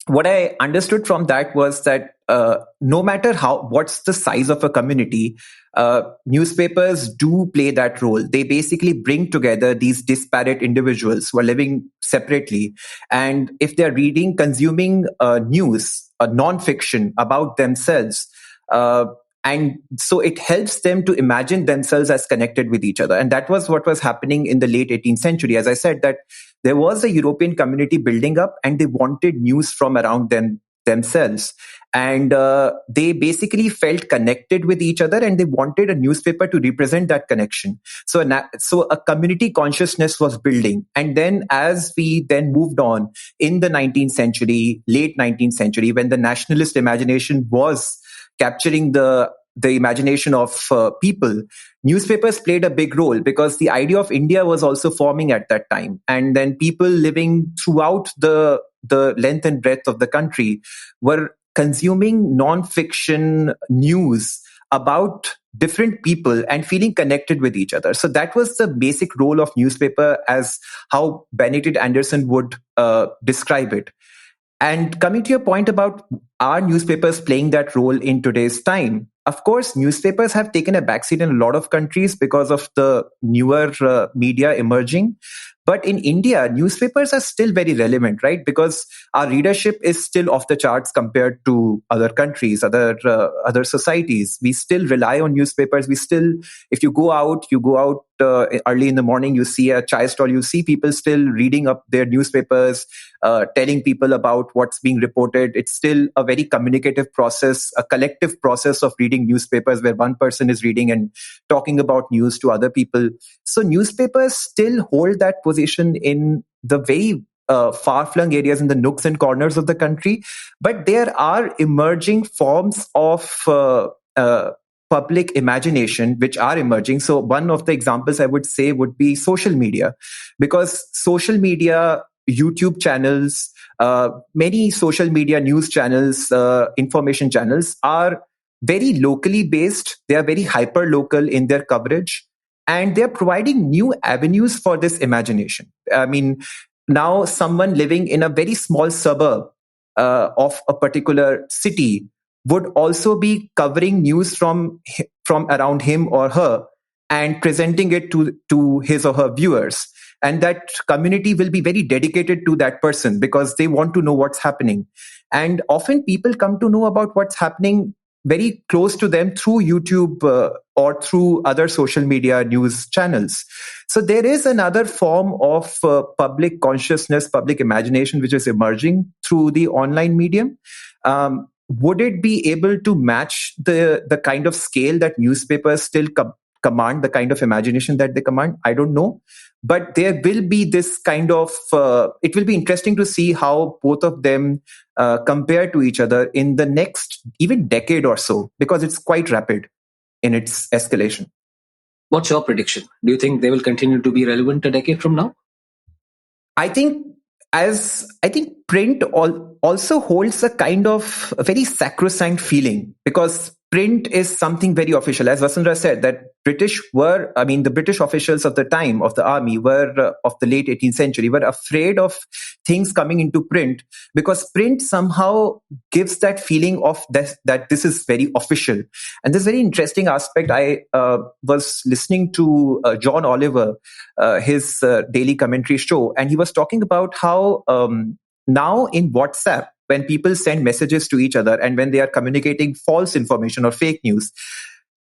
what I understood from that was that no matter what's the size of a community, newspapers do play that role. They basically bring together these disparate individuals who are living separately. And if they're consuming news, non-fiction about themselves, and so it helps them to imagine themselves as connected with each other. And that was what was happening in the late 18th century. As I said, that there was a European community building up and they wanted news from around themselves. And they basically felt connected with each other and they wanted a newspaper to represent that connection. So a community consciousness was building. And then as we then moved on in the 19th century, late 19th century, when the nationalist imagination was capturing the imagination of people, newspapers played a big role because the idea of India was also forming at that time. And then people living throughout the length and breadth of the country were consuming non-fiction news about different people and feeling connected with each other. So that was the basic role of newspaper as how Benedict Anderson would describe it. And coming to your point about are newspapers playing that role in today's time? Of course, newspapers have taken a backseat in a lot of countries because of the newer media emerging. But in India, newspapers are still very relevant, right? Because our readership is still off the charts compared to other countries, other societies. We still rely on newspapers. If you go out early in the morning, you see a chai stall, you see people still reading up their newspapers, telling people about what's being reported. It's still a very communicative process, a collective process of reading newspapers where one person is reading and talking about news to other people. So newspapers still hold that position in the very far-flung areas in the nooks and corners of the country. But there are emerging forms of public imagination which are emerging. So one of the examples I would say would be social media, because social media, YouTube channels, many social media news channels, information channels are very locally based. They are very hyper-local in their coverage. And they're providing new avenues for this imagination. I mean, now someone living in a very small suburb of a particular city would also be covering news from around him or her and presenting it to his or her viewers. And that community will be very dedicated to that person because they want to know what's happening. And often people come to know about what's happening very close to them through YouTube or through other social media news channels. So there is another form of public consciousness, public imagination, which is emerging through the online medium. Would it be able to match the kind of scale that newspapers still command, the kind of imagination that they command? I don't know. But there will be this kind of, it will be interesting to see how both of them compare to each other in the next even decade or so, because it's quite rapid in its escalation. What's your prediction? Do you think they will continue to be relevant a decade from now? I think print also holds a kind of a very sacrosanct feeling, because print is something very official. As Vasundhara said, that the British officials of the time of the army of the late 18th century were afraid of things coming into print, because print somehow gives that feeling of that this is very official. And this very interesting aspect, I was listening to John Oliver, his daily commentary show, and he was talking about how now in WhatsApp, when people send messages to each other and when they are communicating false information or fake news,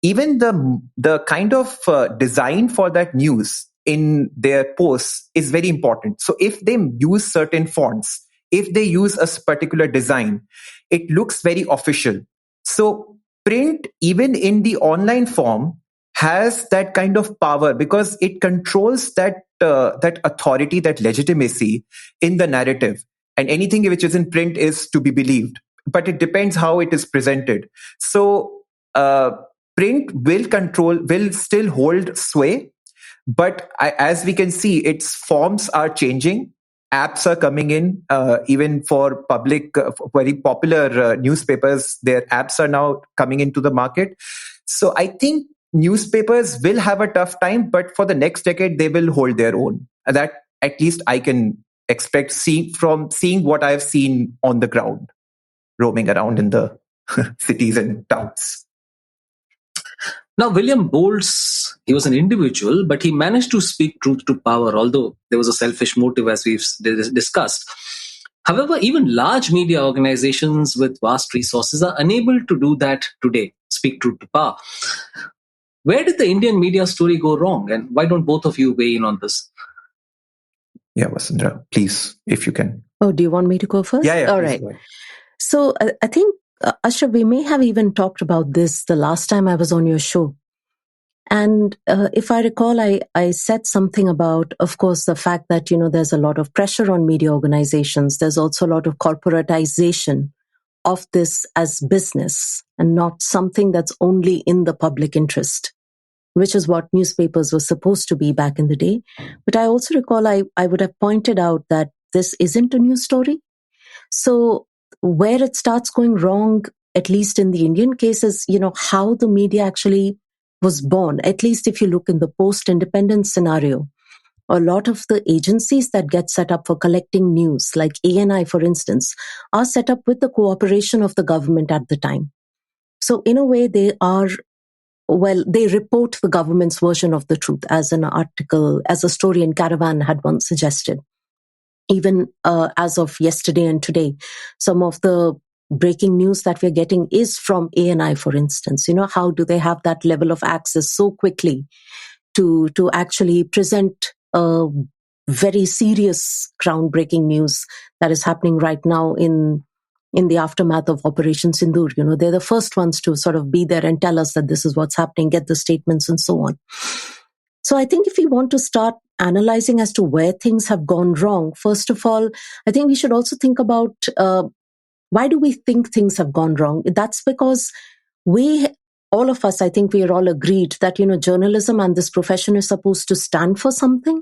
even the kind of design for that news in their posts is very important. So if they use certain fonts, if they use a particular design, it looks very official. So print, even in the online form, has that kind of power because it controls that authority, that legitimacy in the narrative. And anything which is in print is to be believed, but it depends how it is presented. So print will still hold sway, but as we can see, its forms are changing. Apps are coming in, even for public, very popular newspapers. Their apps are now coming into the market. So I think newspapers will have a tough time, but for the next decade, they will hold their own. That at least I can expect from seeing what I've seen on the ground, roaming around in the cities and towns. Now, William Boltz, he was an individual, but he managed to speak truth to power, although there was a selfish motive, as we've discussed. However, even large media organizations with vast resources are unable to do that today, speak truth to power. Where did the Indian media story go wrong? And why don't both of you weigh in on this? Yeah, Vasundhara, please, if you can. Oh, do you want me to go first? Yeah. All right. So I think, Ashraf, we may have even talked about this the last time I was on your show. And if I recall, I said something about, of course, the fact that, there's a lot of pressure on media organizations. There's also a lot of corporatization of this as business and not something that's only in the public interest, which is what newspapers were supposed to be back in the day. But I also recall I would have pointed out that this isn't a new story. So where it starts going wrong, at least in the Indian case, is, how the media actually was born. At least if you look in the post-independence scenario, a lot of the agencies that get set up for collecting news, like ANI, for instance, are set up with the cooperation of the government at the time. So in a way, they report the government's version of the truth, as an article, as a story in Caravan had once suggested. Even as of yesterday and today, some of the breaking news that we're getting is from ANI, for instance. How do they have that level of access so quickly to actually present very serious, groundbreaking news that is happening right now in the aftermath of Operation Sindoor? They're the first ones to sort of be there and tell us that this is what's happening, get the statements and so on. So I think if we want to start analyzing as to where things have gone wrong, first of all, I think we should also think about why do we think things have gone wrong? That's because all of us, I think we are all agreed that, journalism and this profession is supposed to stand for something,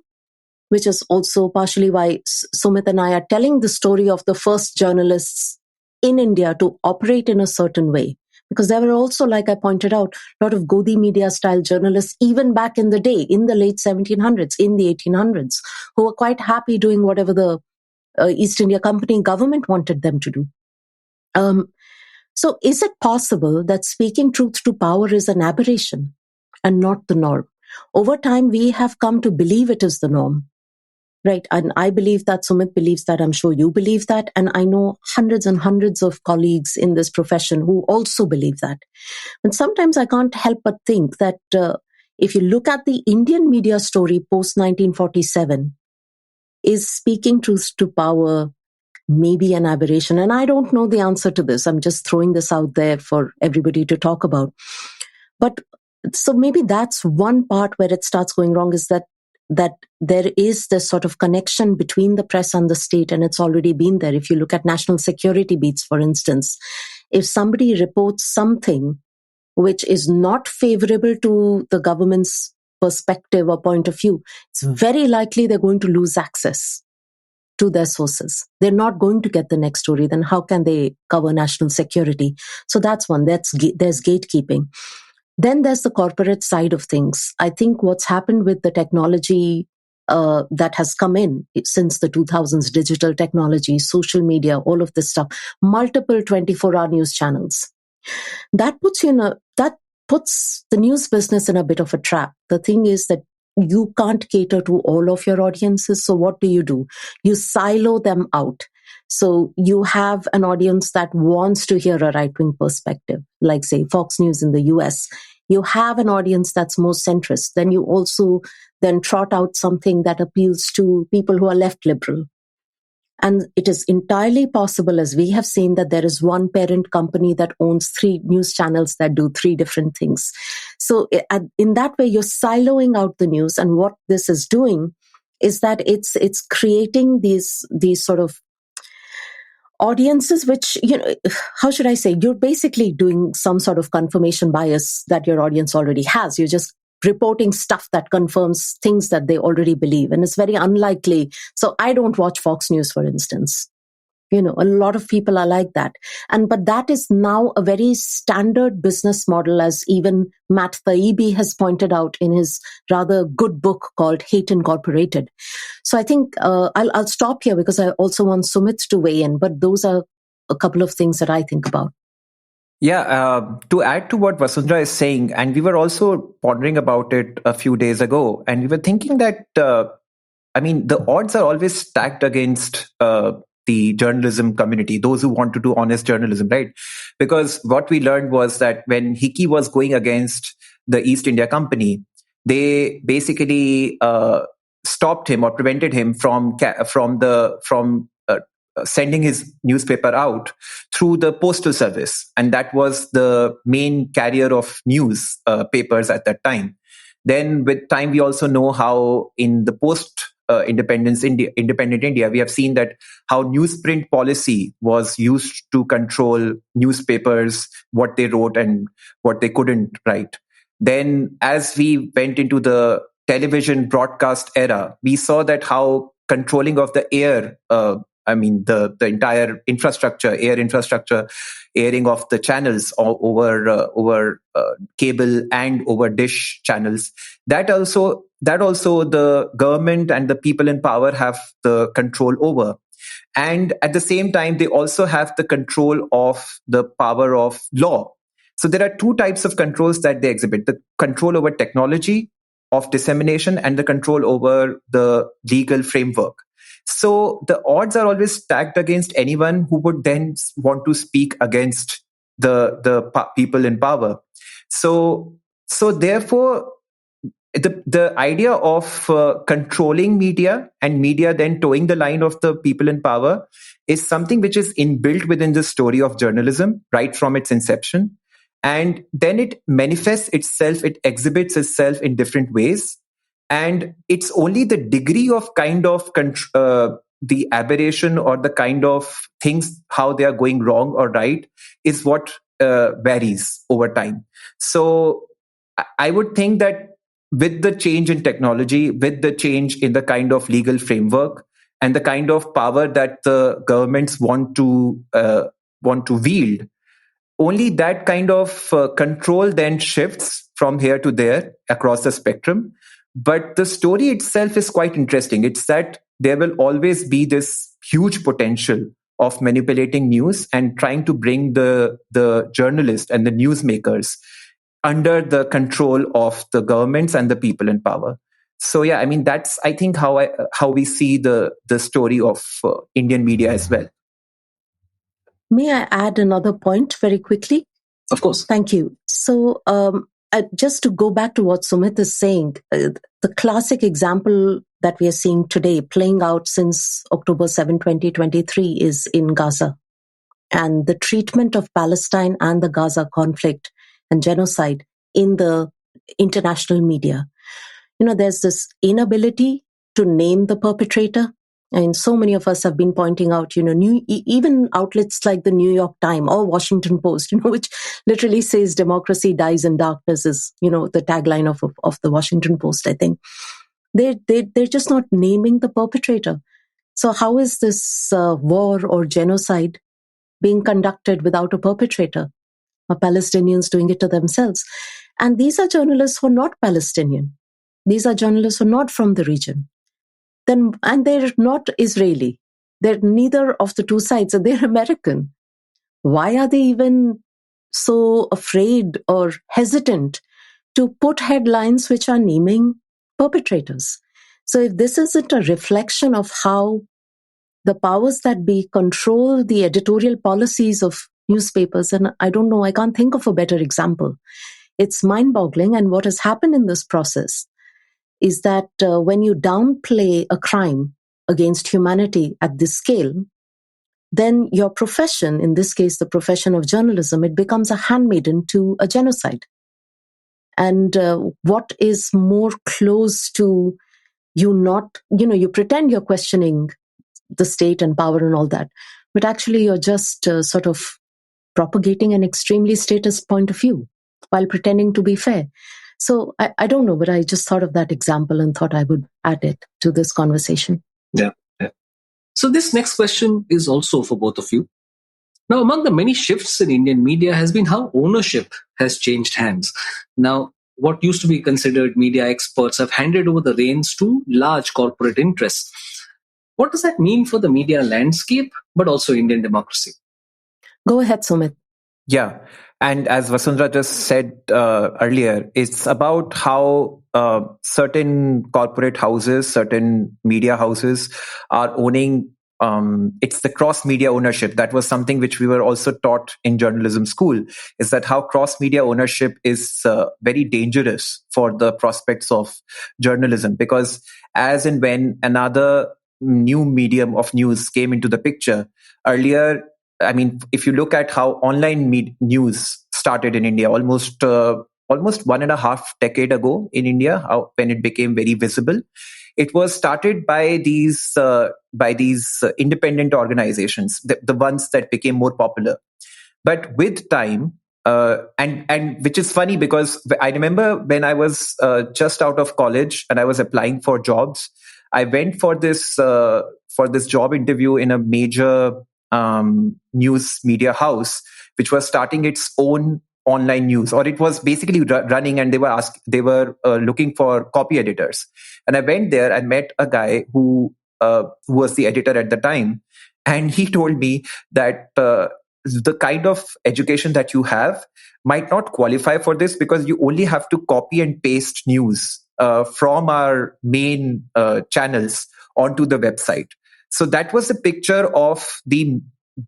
which is also partially why Sumit and I are telling the story of the first journalists in India to operate in a certain way. Because there were also, like I pointed out, a lot of Godi media style journalists, even back in the day, in the late 1700s, in the 1800s, who were quite happy doing whatever the East India Company government wanted them to do. So is it possible that speaking truth to power is an aberration and not the norm? Over time, we have come to believe it is the norm. Right. And I believe that, Sumit believes that, I'm sure you believe that. And I know hundreds and hundreds of colleagues in this profession who also believe that. And sometimes I can't help but think that if you look at the Indian media story post 1947, is speaking truth to power maybe an aberration? And I don't know the answer to this. I'm just throwing this out there for everybody to talk about. But so maybe that's one part where it starts going wrong, is that there is this sort of connection between the press and the state, and it's already been there. If you look at national security beats, for instance, if somebody reports something which is not favorable to the government's perspective or point of view, it's very likely they're going to lose access to their sources. They're not going to get the next story. Then how can they cover national security? So that's one. There's gatekeeping. Then there's the corporate side of things. I think what's happened with the technology that has come in since the 2000s, digital technology, social media, all of this stuff, multiple 24-hour news channels, that puts the news business in a bit of a trap. The thing is that you can't cater to all of your audiences. So what do? You silo them out. So you have an audience that wants to hear a right-wing perspective, like, say, Fox News in the US. You have an audience that's more centrist. Then you also then trot out something that appeals to people who are left liberal. And it is entirely possible, as we have seen, that there is one parent company that owns 3 news channels that do 3 different things. So in that way, you're siloing out the news. And what this is doing is that it's creating these sort of audiences, which, how should I say, you're basically doing some sort of confirmation bias that your audience already has. You're just reporting stuff that confirms things that they already believe. And it's very unlikely. So I don't watch Fox News, for instance. A lot of people are like that. But that is now a very standard business model, as even Matt Taibbi has pointed out in his rather good book called Hate Incorporated. So I think I'll stop here because I also want Sumit to weigh in. But those are a couple of things that I think about. Yeah, to add to what Vasundhara is saying, and we were also pondering about it a few days ago, and we were thinking that, the odds are always stacked against the journalism community, those who want to do honest journalism, right? Because what we learned was that when Hicky was going against the East India Company, they basically stopped him or prevented him from sending his newspaper out through the postal service. And that was the main carrier of news papers at that time. Then with time, we also know how in the independent India, we have seen that how newsprint policy was used to control newspapers, what they wrote and what they couldn't write. Then as we went into the television broadcast era, we saw that how controlling of the air, the entire infrastructure, air infrastructure, airing of the channels over cable and over dish channels. That also the government and the people in power have the control over. And at the same time, they also have the control of the power of law. So there are 2 types of controls that they exhibit: the control over technology of dissemination and the control over the legal framework. So the odds are always stacked against anyone who would then want to speak against the people in power. So therefore, the idea of controlling media and media then towing the line of the people in power is something which is inbuilt within the story of journalism right from its inception. And then it manifests itself, it exhibits itself in different ways. And it's only the degree of kind of the aberration or the kind of things, how they are going wrong or right, is what varies over time. So I would think that with the change in technology, with the change in the kind of legal framework and the kind of power that the governments want to wield, only that kind of control then shifts from here to there across the spectrum. But the story itself is quite interesting. It's that there will always be this huge potential of manipulating news and trying to bring the journalists and the newsmakers under the control of the governments and the people in power. So yeah, that's I think how we see the story of Indian media as well. May I add another point very quickly? Of course. Thank you. So just to go back to what Sumit is saying, the classic example that we are seeing today playing out since October 7, 2023 is in Gaza. And the treatment of Palestine and the Gaza conflict and genocide in the international media. There's this inability to name the perpetrator. And so many of us have been pointing out, even outlets like the New York Times or Washington Post, which literally says democracy dies in darkness is, the tagline of the Washington Post, I think. They're just not naming the perpetrator. So how is this war or genocide being conducted without a perpetrator? Are Palestinians doing it to themselves? And these are journalists who are not Palestinian. These are journalists who are not from the region. And they're not Israeli. They're neither of the two sides, and they're American. Why are they even so afraid or hesitant to put headlines which are naming perpetrators? So if this isn't a reflection of how the powers that be control the editorial policies of newspapers, and I don't know, I can't think of a better example. It's mind-boggling. And what has happened in this process is that when you downplay a crime, against humanity at this scale, then your profession, in this case, the profession of journalism, it becomes a handmaiden to a genocide. And what is more close to you not, you pretend you're questioning the state and power and all that, but actually you're just sort of propagating an extremely statist point of view while pretending to be fair. So I don't know, but I just thought of that example and thought I would add it to this conversation. Yeah. So this next question is also for both of you. Now, among the many shifts in Indian media has been how ownership has changed hands. Now, what used to be considered media experts have handed over the reins to large corporate interests. What does that mean for the media landscape, but also Indian democracy? Go ahead, Sumit. Yeah. And as Vasundhara just said earlier, it's about how certain corporate houses, certain media houses are owning. It's the cross-media ownership. That was something which we were also taught in journalism school, is that how cross-media ownership is very dangerous for the prospects of journalism. Because as and when another new medium of news came into the picture, earlier, I mean, if you look at how online news started in India, almost 1.5 decade ago in India, when it became very visible, it was started by these independent organizations, the ones that became more popular. But with time, and which is funny because I remember when I was just out of college and I was applying for jobs, I went for this job interview in a major news media house, which was starting its own online news, or it was basically running, and they were looking for copy editors. And I went there and met a guy who was the editor at the time, and he told me that the kind of education that you have might not qualify for this because you only have to copy and paste news from our main channels onto the website. So that was the picture of the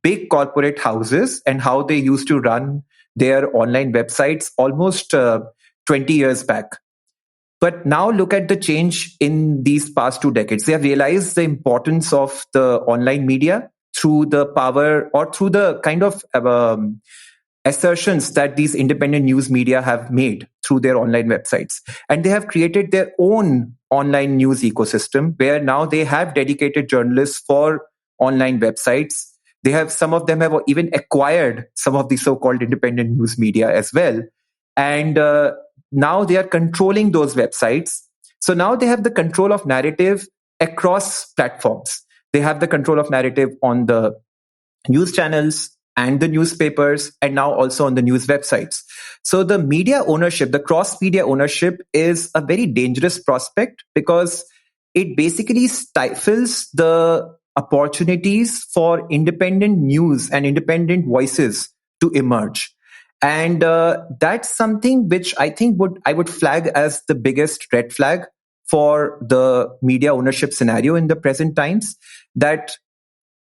big corporate houses and how they used to run their online websites almost 20 years back. But now look at the change in these past 2 decades. They have realized the importance of the online media through the power or through the kind of assertions that these independent news media have made through their online websites. And they have created their own online news ecosystem where now they have dedicated journalists for online websites. Some of them have even acquired some of the so-called independent news media as well. And now they are controlling those websites. So now they have the control of narrative across platforms. They have the control of narrative on the news channels and the newspapers, and now also on the news websites. So the media ownership, the cross-media ownership, is a very dangerous prospect because it basically stifles the opportunities for independent news and independent voices to emerge. And that's something which I think I would flag as the biggest red flag for the media ownership scenario in the present times.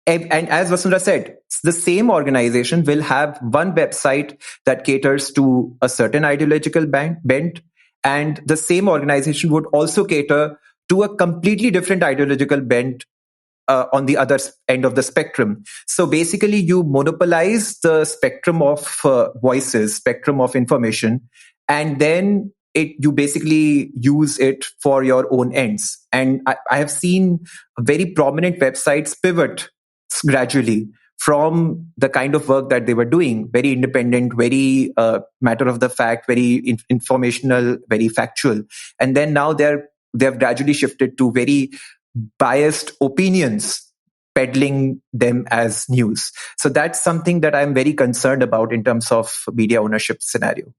And as Vasundhara said, the same organization will have one website that caters to a certain ideological bent, and the same organization would also cater to a completely different ideological bent on the other end of the spectrum. So basically, you monopolize the spectrum of voices, spectrum of information, and then you basically use it for your own ends. And I have seen very prominent websites pivot gradually from the kind of work that they were doing, very independent, very matter of the fact, very informational, very factual. And then now they have gradually shifted to very biased opinions, peddling them as news. So that's something that I'm very concerned about in terms of media ownership scenario.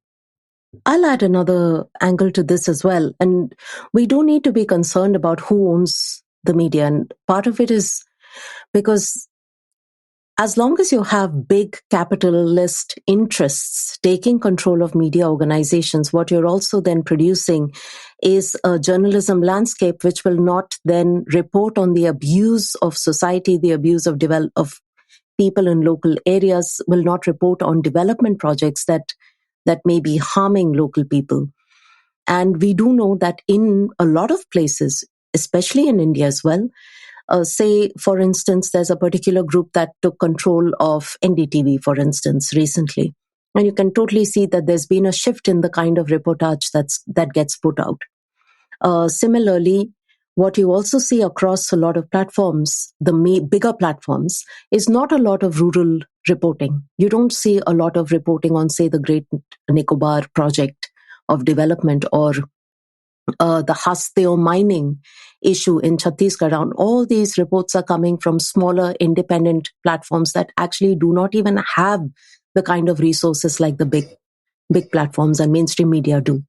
I'll add another angle to this as well. And we do need to be concerned about who owns the media. And part of it is because as long as you have big capitalist interests taking control of media organizations, what you're also then producing is a journalism landscape which will not then report on the abuse of society, the abuse of people in local areas, will not report on development projects that may be harming local people. And we do know that in a lot of places, especially in India as well, say, for instance, there's a particular group that took control of NDTV, for instance, recently. And you can totally see that there's been a shift in the kind of reportage that gets put out. Similarly, what you also see across a lot of platforms, the bigger platforms, is not a lot of rural reporting. You don't see a lot of reporting on, say, the Great Nicobar project of development or the Hasteo mining issue in Chhattisgarh. And all these reports are coming from smaller independent platforms that actually do not even have the kind of resources like the big platforms and mainstream media do.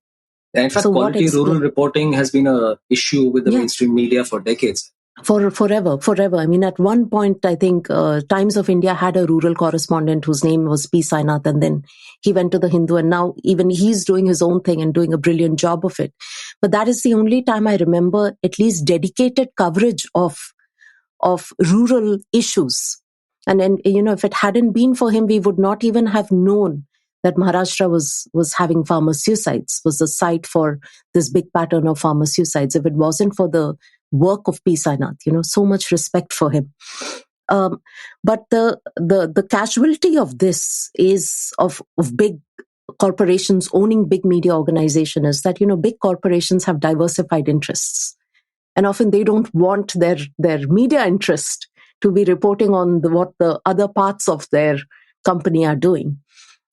In fact, quality rural reporting has been an issue with the mainstream media for decades. Forever. I mean, at one point, I think Times of India had a rural correspondent whose name was P. Sainath, and then he went to the Hindu, and now even he's doing his own thing and doing a brilliant job of it. But that is the only time I remember at least dedicated coverage of rural issues. And then, if it hadn't been for him, we would not even have known that Maharashtra was having farmer suicides, was the site for this big pattern of farmer suicides. If it wasn't for the work of P. Sainath, so much respect for him. But the casualty of this is of big corporations owning big media organizations is that, big corporations have diversified interests. And often they don't want their media interest to be reporting on what the other parts of their company are doing.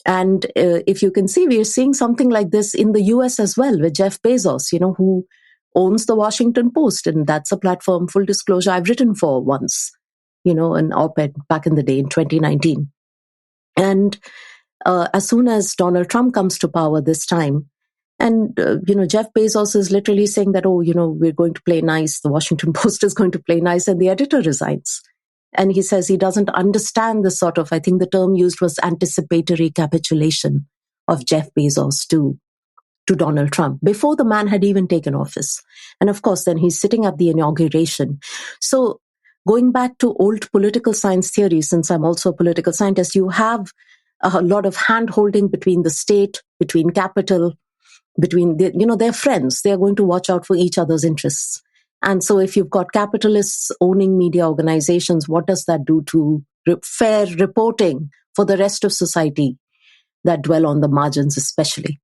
And if you can see, we are seeing something like this in the US as well with Jeff Bezos, who owns the Washington Post. And that's a platform, full disclosure, I've written for once, an op-ed back in the day in 2019. And as soon as Donald Trump comes to power this time, and, Jeff Bezos is literally saying that, we're going to play nice. The Washington Post is going to play nice, and the editor resigns. And he says he doesn't understand the sort of, I think the term used was anticipatory capitulation of Jeff Bezos to Donald Trump before the man had even taken office. And of course, then he's sitting at the inauguration. So going back to old political science theory, since I'm also a political scientist, you have a lot of hand-holding between the state, between capital, between, they're friends. They're going to watch out for each other's interests. And so if you've got capitalists owning media organizations, what does that do to fair reporting for the rest of society that dwell on the margins especially?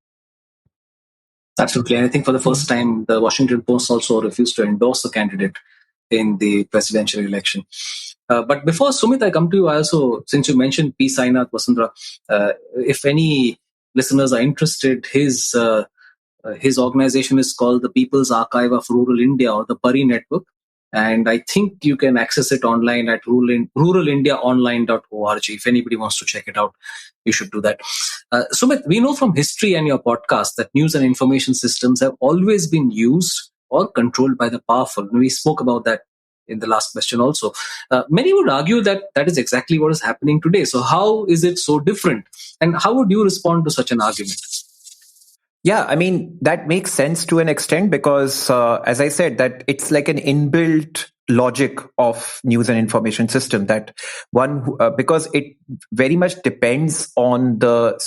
Absolutely. And I think for the first time, the Washington Post also refused to endorse a candidate in the presidential election. But before, Sumit, I come to you, I also, since you mentioned P. Sainath, Vasundhara, if any listeners are interested, his organization is called the People's Archive of Rural India, or the PARI Network. And I think you can access it online at ruralindiaonline.org. If anybody wants to check it out, you should do that. Sumit, we know from history and your podcast that news and information systems have always been used or controlled by the powerful. And we spoke about that in the last question also. Many would argue that that is exactly what is happening today. So how is it so different? And how would you respond to such an argument? Yeah, I mean, that makes sense to an extent because, as I said, that it's like an inbuilt logic of news and information system that because it very much depends on the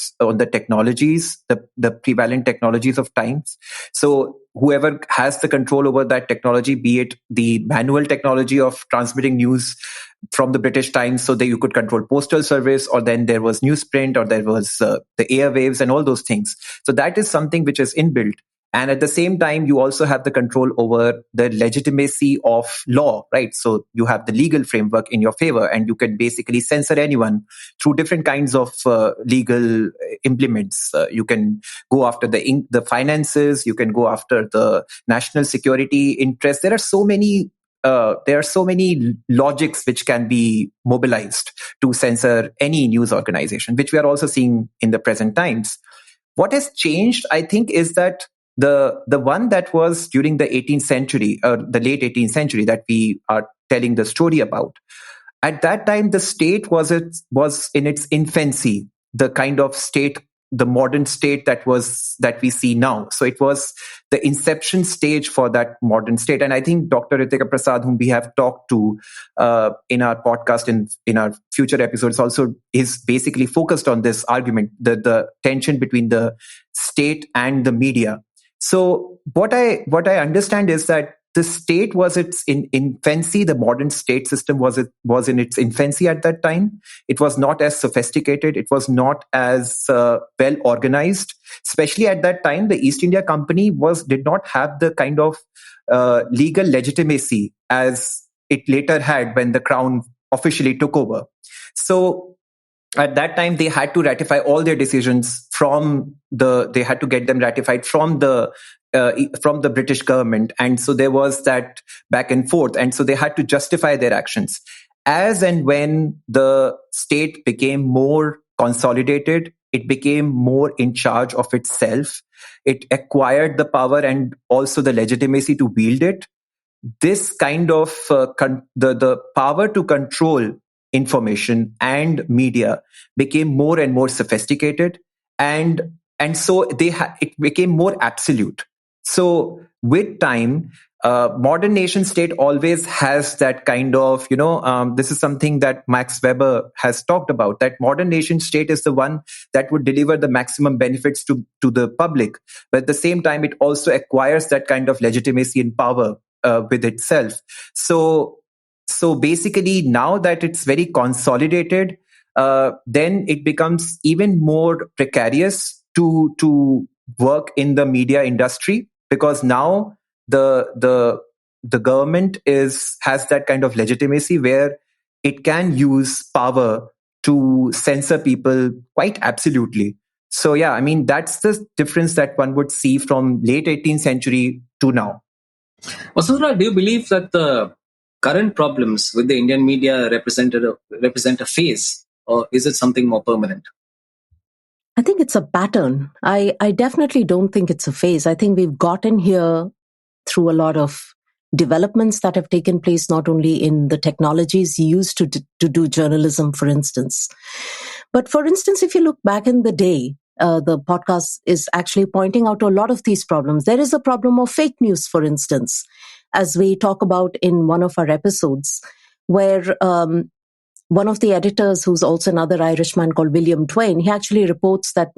technologies, the prevalent technologies of times. So whoever has the control over that technology, be it the manual technology of transmitting news from the British Times so that you could control postal service, or then there was newsprint, or there was the airwaves and all those things. So that is something which is inbuilt. And at the same time, you also have the control over the legitimacy of law, right? So you have the legal framework in your favor, and you can basically censor anyone through different kinds of legal implements. You can go after the finances, you can go after the national security interests. There are so many logics which can be mobilized to censor any news organization, which we are also seeing in the present times. What has changed, I think, is that the one that was during the 18th century, the late 18th century that we are telling the story about, at that time, the state was in its infancy, the kind of state, the modern state that we see now. So it was the inception stage for that modern state. And I think Dr. Ritika Prasad, whom we have talked to in our podcast, in our future episodes, also is basically focused on this argument, the tension between the state and the media. So what I understand is that the state was in infancy. The modern state system was in its infancy at that time. It was not as sophisticated. It was not as well organized. Especially at that time, the East India Company did not have the kind of legal legitimacy as it later had when the crown officially took over. So at that time, they had to ratify all their decisions they had to get them ratified from the British government. And so there was that back and forth. And so they had to justify their actions. As and when the state became more consolidated, it became more in charge of itself. It acquired the power and also the legitimacy to wield it. This kind of the power to control information and media became more and more sophisticated, and so it became more absolute. So with time, modern nation state always has that kind of, this is something that Max Weber has talked about, that modern nation state is the one that would deliver the maximum benefits to the public. But at the same time, it also acquires that kind of legitimacy and power with itself. So basically, now that it's very consolidated, then it becomes even more precarious to work in the media industry, because now the government has that kind of legitimacy where it can use power to censor people quite absolutely. So yeah, I mean, that's the difference that one would see from late 18th century to now. Vasundhara, do you believe that the current problems with the Indian media represent a phase, or is it something more permanent? I think it's a pattern. I definitely don't think it's a phase. I think we've gotten here through a lot of developments that have taken place, not only in the technologies used to do journalism, for instance. But for instance, if you look back in the day, the podcast is actually pointing out to a lot of these problems. There is a problem of fake news, for instance, as we talk about in one of our episodes, where one of the editors, who's also another Irishman called William Twain, he actually reports that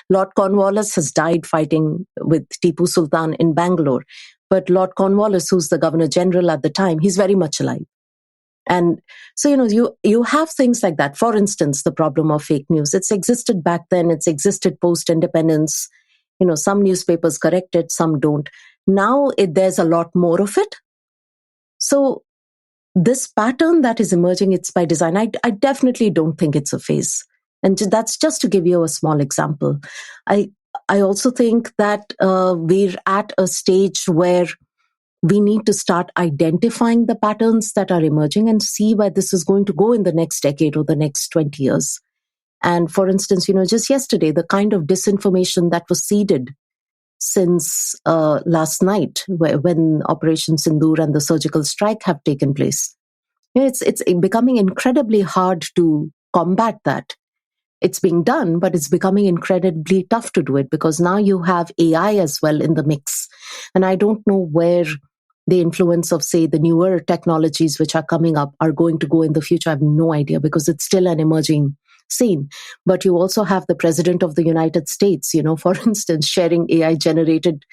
Lord Cornwallis has died fighting with Tipu Sultan in Bangalore. But Lord Cornwallis, who's the Governor General at the time, he's very much alive. And so, you have things like that. For instance, the problem of fake news. It's existed back then. It's existed post-independence. Some newspapers correct it, some don't. Now there's a lot more of it. So this pattern that is emerging, it's by design. I definitely don't think it's a phase. And that's just to give you a small example. I also think that we're at a stage where we need to start identifying the patterns that are emerging and see where this is going to go in the next decade or the next 20 years. And for instance, just yesterday, the kind of disinformation that was seeded since last night, when Operation Sindoor and the surgical strike have taken place, it's becoming incredibly hard to combat that. It's being done, but it's becoming incredibly tough to do it, because now you have AI as well in the mix. And I don't know where the influence of, say, the newer technologies which are coming up are going to go in the future. I have no idea, because it's still an emerging scene. But you also have the President of the United States, for instance, sharing AI-generated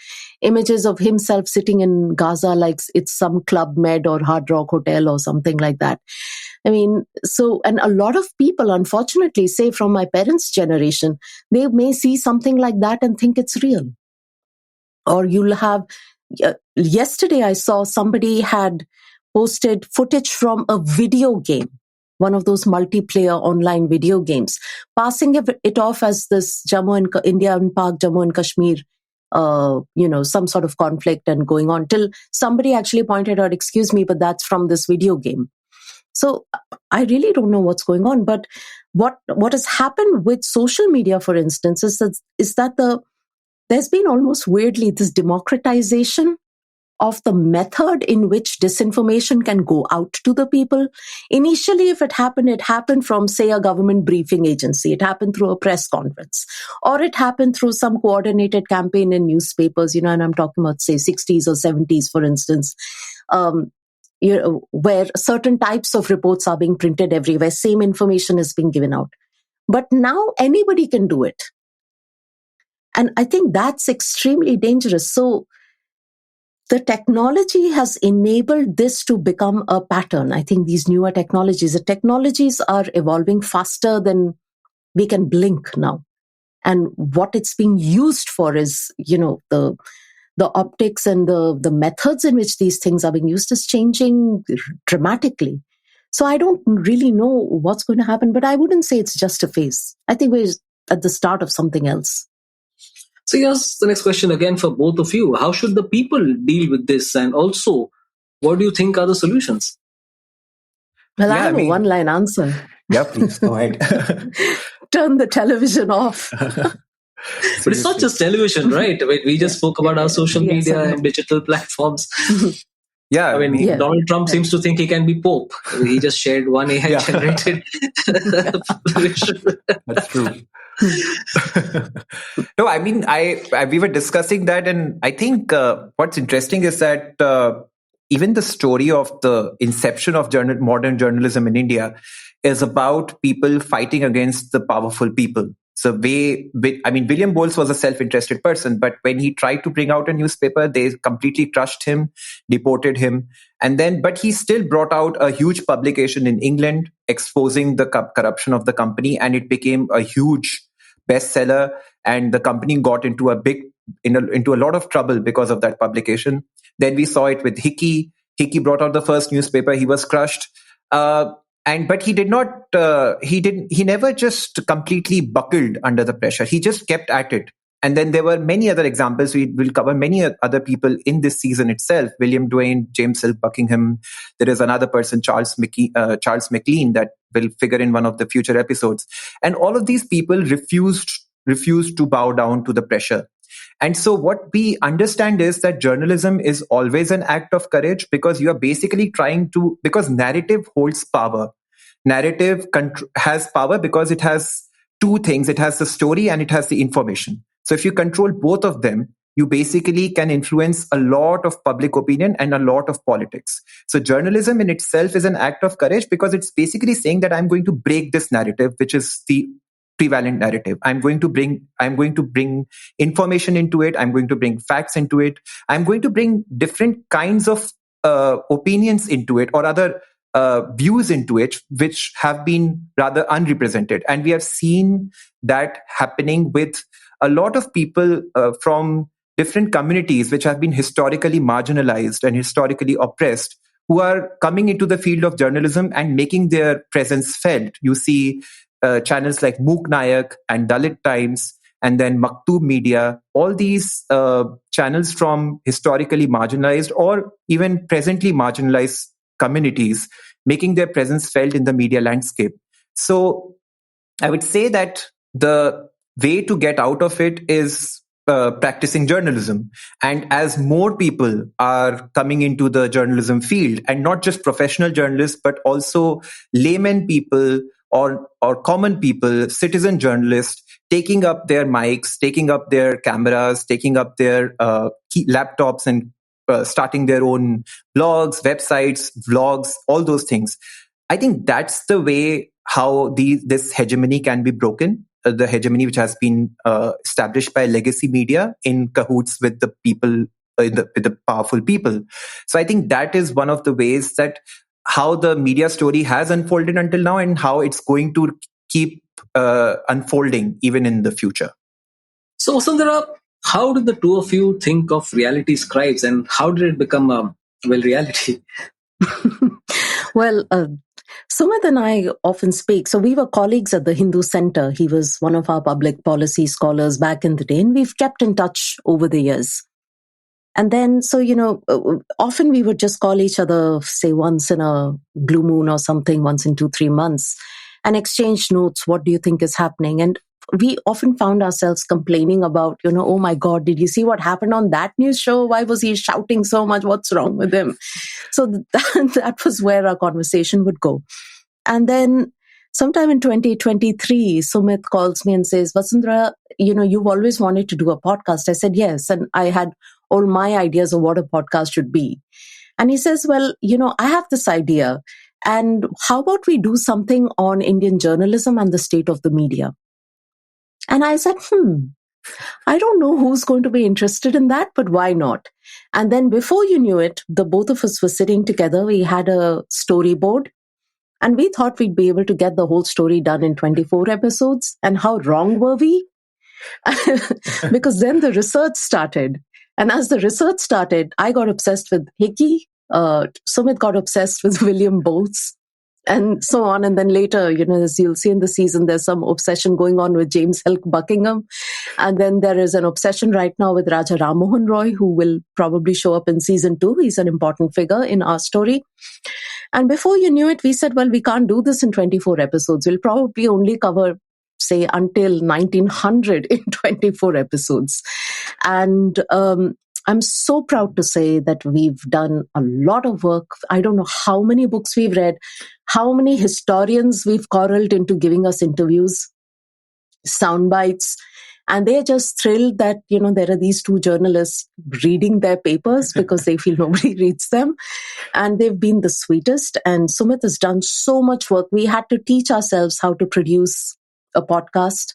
images of himself sitting in Gaza like it's some Club Med or Hard Rock Hotel or something like that. I mean, and a lot of people, unfortunately, say from my parents' generation, they may see something like that and think it's real. Or you'll have, yesterday I saw somebody had posted footage from a video game, one of those multiplayer online video games, passing it off as this India and Pak, Jammu and Kashmir, some sort of conflict and going on, till somebody actually pointed out, excuse me, but that's from this video game. So I really don't know what's going on. But what has happened with social media, for instance, is that there's been almost weirdly this democratization of the method in which disinformation can go out to the people. Initially, if it happened from, say, a government briefing agency. It happened through a press conference, or it happened through some coordinated campaign in newspapers, and I'm talking about, say, 60s or 70s, for instance, where certain types of reports are being printed everywhere. Same information is being given out. But now anybody can do it. And I think that's extremely dangerous. So the technology has enabled this to become a pattern. I think these newer technologies, the technologies are evolving faster than we can blink now. And what it's being used for is, the optics and the methods in which these things are being used is changing dramatically. So I don't really know what's going to happen, but I wouldn't say it's just a phase. I think we're at the start of something else. So here's the next question again for both of you. How should the people deal with this? And also, what do you think are the solutions? Well, I have a one-line answer. Yeah, please go ahead. Turn the television off. But it's not just television, right? We just spoke about our social media and digital platforms. Yeah, Donald Trump seems to think he can be Pope. He just shared one AI generated. That's true. No, I mean, we were discussing that, and I think what's interesting is that even the story of the inception of modern journalism in India is about people fighting against the powerful people. So William Bowles was a self-interested person, but when he tried to bring out a newspaper, they completely crushed him, deported him. But he still brought out a huge publication in England exposing the corruption of the company, and it became a huge bestseller. And the company got into into a lot of trouble because of that publication. Then we saw it with Hicky. Hicky brought out the first newspaper. He was crushed. But he did not, he never just completely buckled under the pressure. He just kept at it. And then there were many other examples. We will cover many other people in this season itself. William Duane, James Hill Buckingham. There is another person, Charles McLean, that will figure in one of the future episodes. And all of these people refused to bow down to the pressure. And so what we understand is that journalism is always an act of courage, because you are basically because narrative holds power. Narrative has power because it has two things. It has the story and it has the information. So if you control both of them, you basically can influence a lot of public opinion and a lot of politics. So journalism in itself is an act of courage, because it's basically saying that I'm going to break this narrative, which is the prevalent narrative. I'm going to bring information into it. I'm going to bring facts into it. I'm going to bring different kinds of opinions into it, or other views into it, which have been rather unrepresented. And we have seen that happening with a lot of people from different communities which have been historically marginalized and historically oppressed, who are coming into the field of journalism and making their presence felt. You see channels like Mook Nayak and Dalit Times, and then Maktub Media, all these channels from historically marginalized or even presently marginalized communities, making their presence felt in the media landscape. So I would say that the way to get out of it is practicing journalism. And as more people are coming into the journalism field, and not just professional journalists, but also layman people or common people, citizen journalists, taking up their mics, taking up their cameras, taking up their laptops, and starting their own blogs, websites, vlogs, all those things. I think that's the way how this hegemony can be broken. The hegemony which has been established by legacy media in cahoots with the people, with the powerful people. So I think that is one of the ways that how the media story has unfolded until now, and how it's going to keep unfolding even in the future. So Vasundhara, how did the two of you think of Reality Scribes, and how did it become reality? Well, Sumit and I often speak. So we were colleagues at the Hindu Center. He was one of our public policy scholars back in the day, and we've kept in touch over the years. And then, so, often we would just call each other, say, once in a blue moon or something, once in 2-3 months, and exchange notes. What do you think is happening? And we often found ourselves complaining about, oh my God, did you see what happened on that news show? Why was he shouting so much? What's wrong with him? So that was where our conversation would go. And then sometime in 2023, Sumit calls me and says, Vasundhara, you've always wanted to do a podcast. I said, yes. And I had all my ideas of what a podcast should be. And he says, well, I have this idea. And how about we do something on Indian journalism and the state of the media? And I said, I don't know who's going to be interested in that, but why not? And then before you knew it, the both of us were sitting together. We had a storyboard and we thought we'd be able to get the whole story done in 24 episodes. And how wrong were we? Because then the research started. And as the research started, I got obsessed with Hicky. Sumit got obsessed with William Bowles and so on. And then later, as you'll see in the season, there's some obsession going on with James Hilk Buckingham. And then there is an obsession right now with Raja Ram Mohan Roy, who will probably show up in season 2. He's an important figure in our story. And before you knew it, we said, well, we can't do this in 24 episodes. We'll probably only cover, say, until 1900 in 24 episodes. And I'm so proud to say that we've done a lot of work. I don't know how many books we've read, how many historians we've corralled into giving us interviews, sound bites. And they're just thrilled that, there are these two journalists reading their papers because they feel nobody reads them. And they've been the sweetest. And Sumit has done so much work. We had to teach ourselves how to produce a podcast.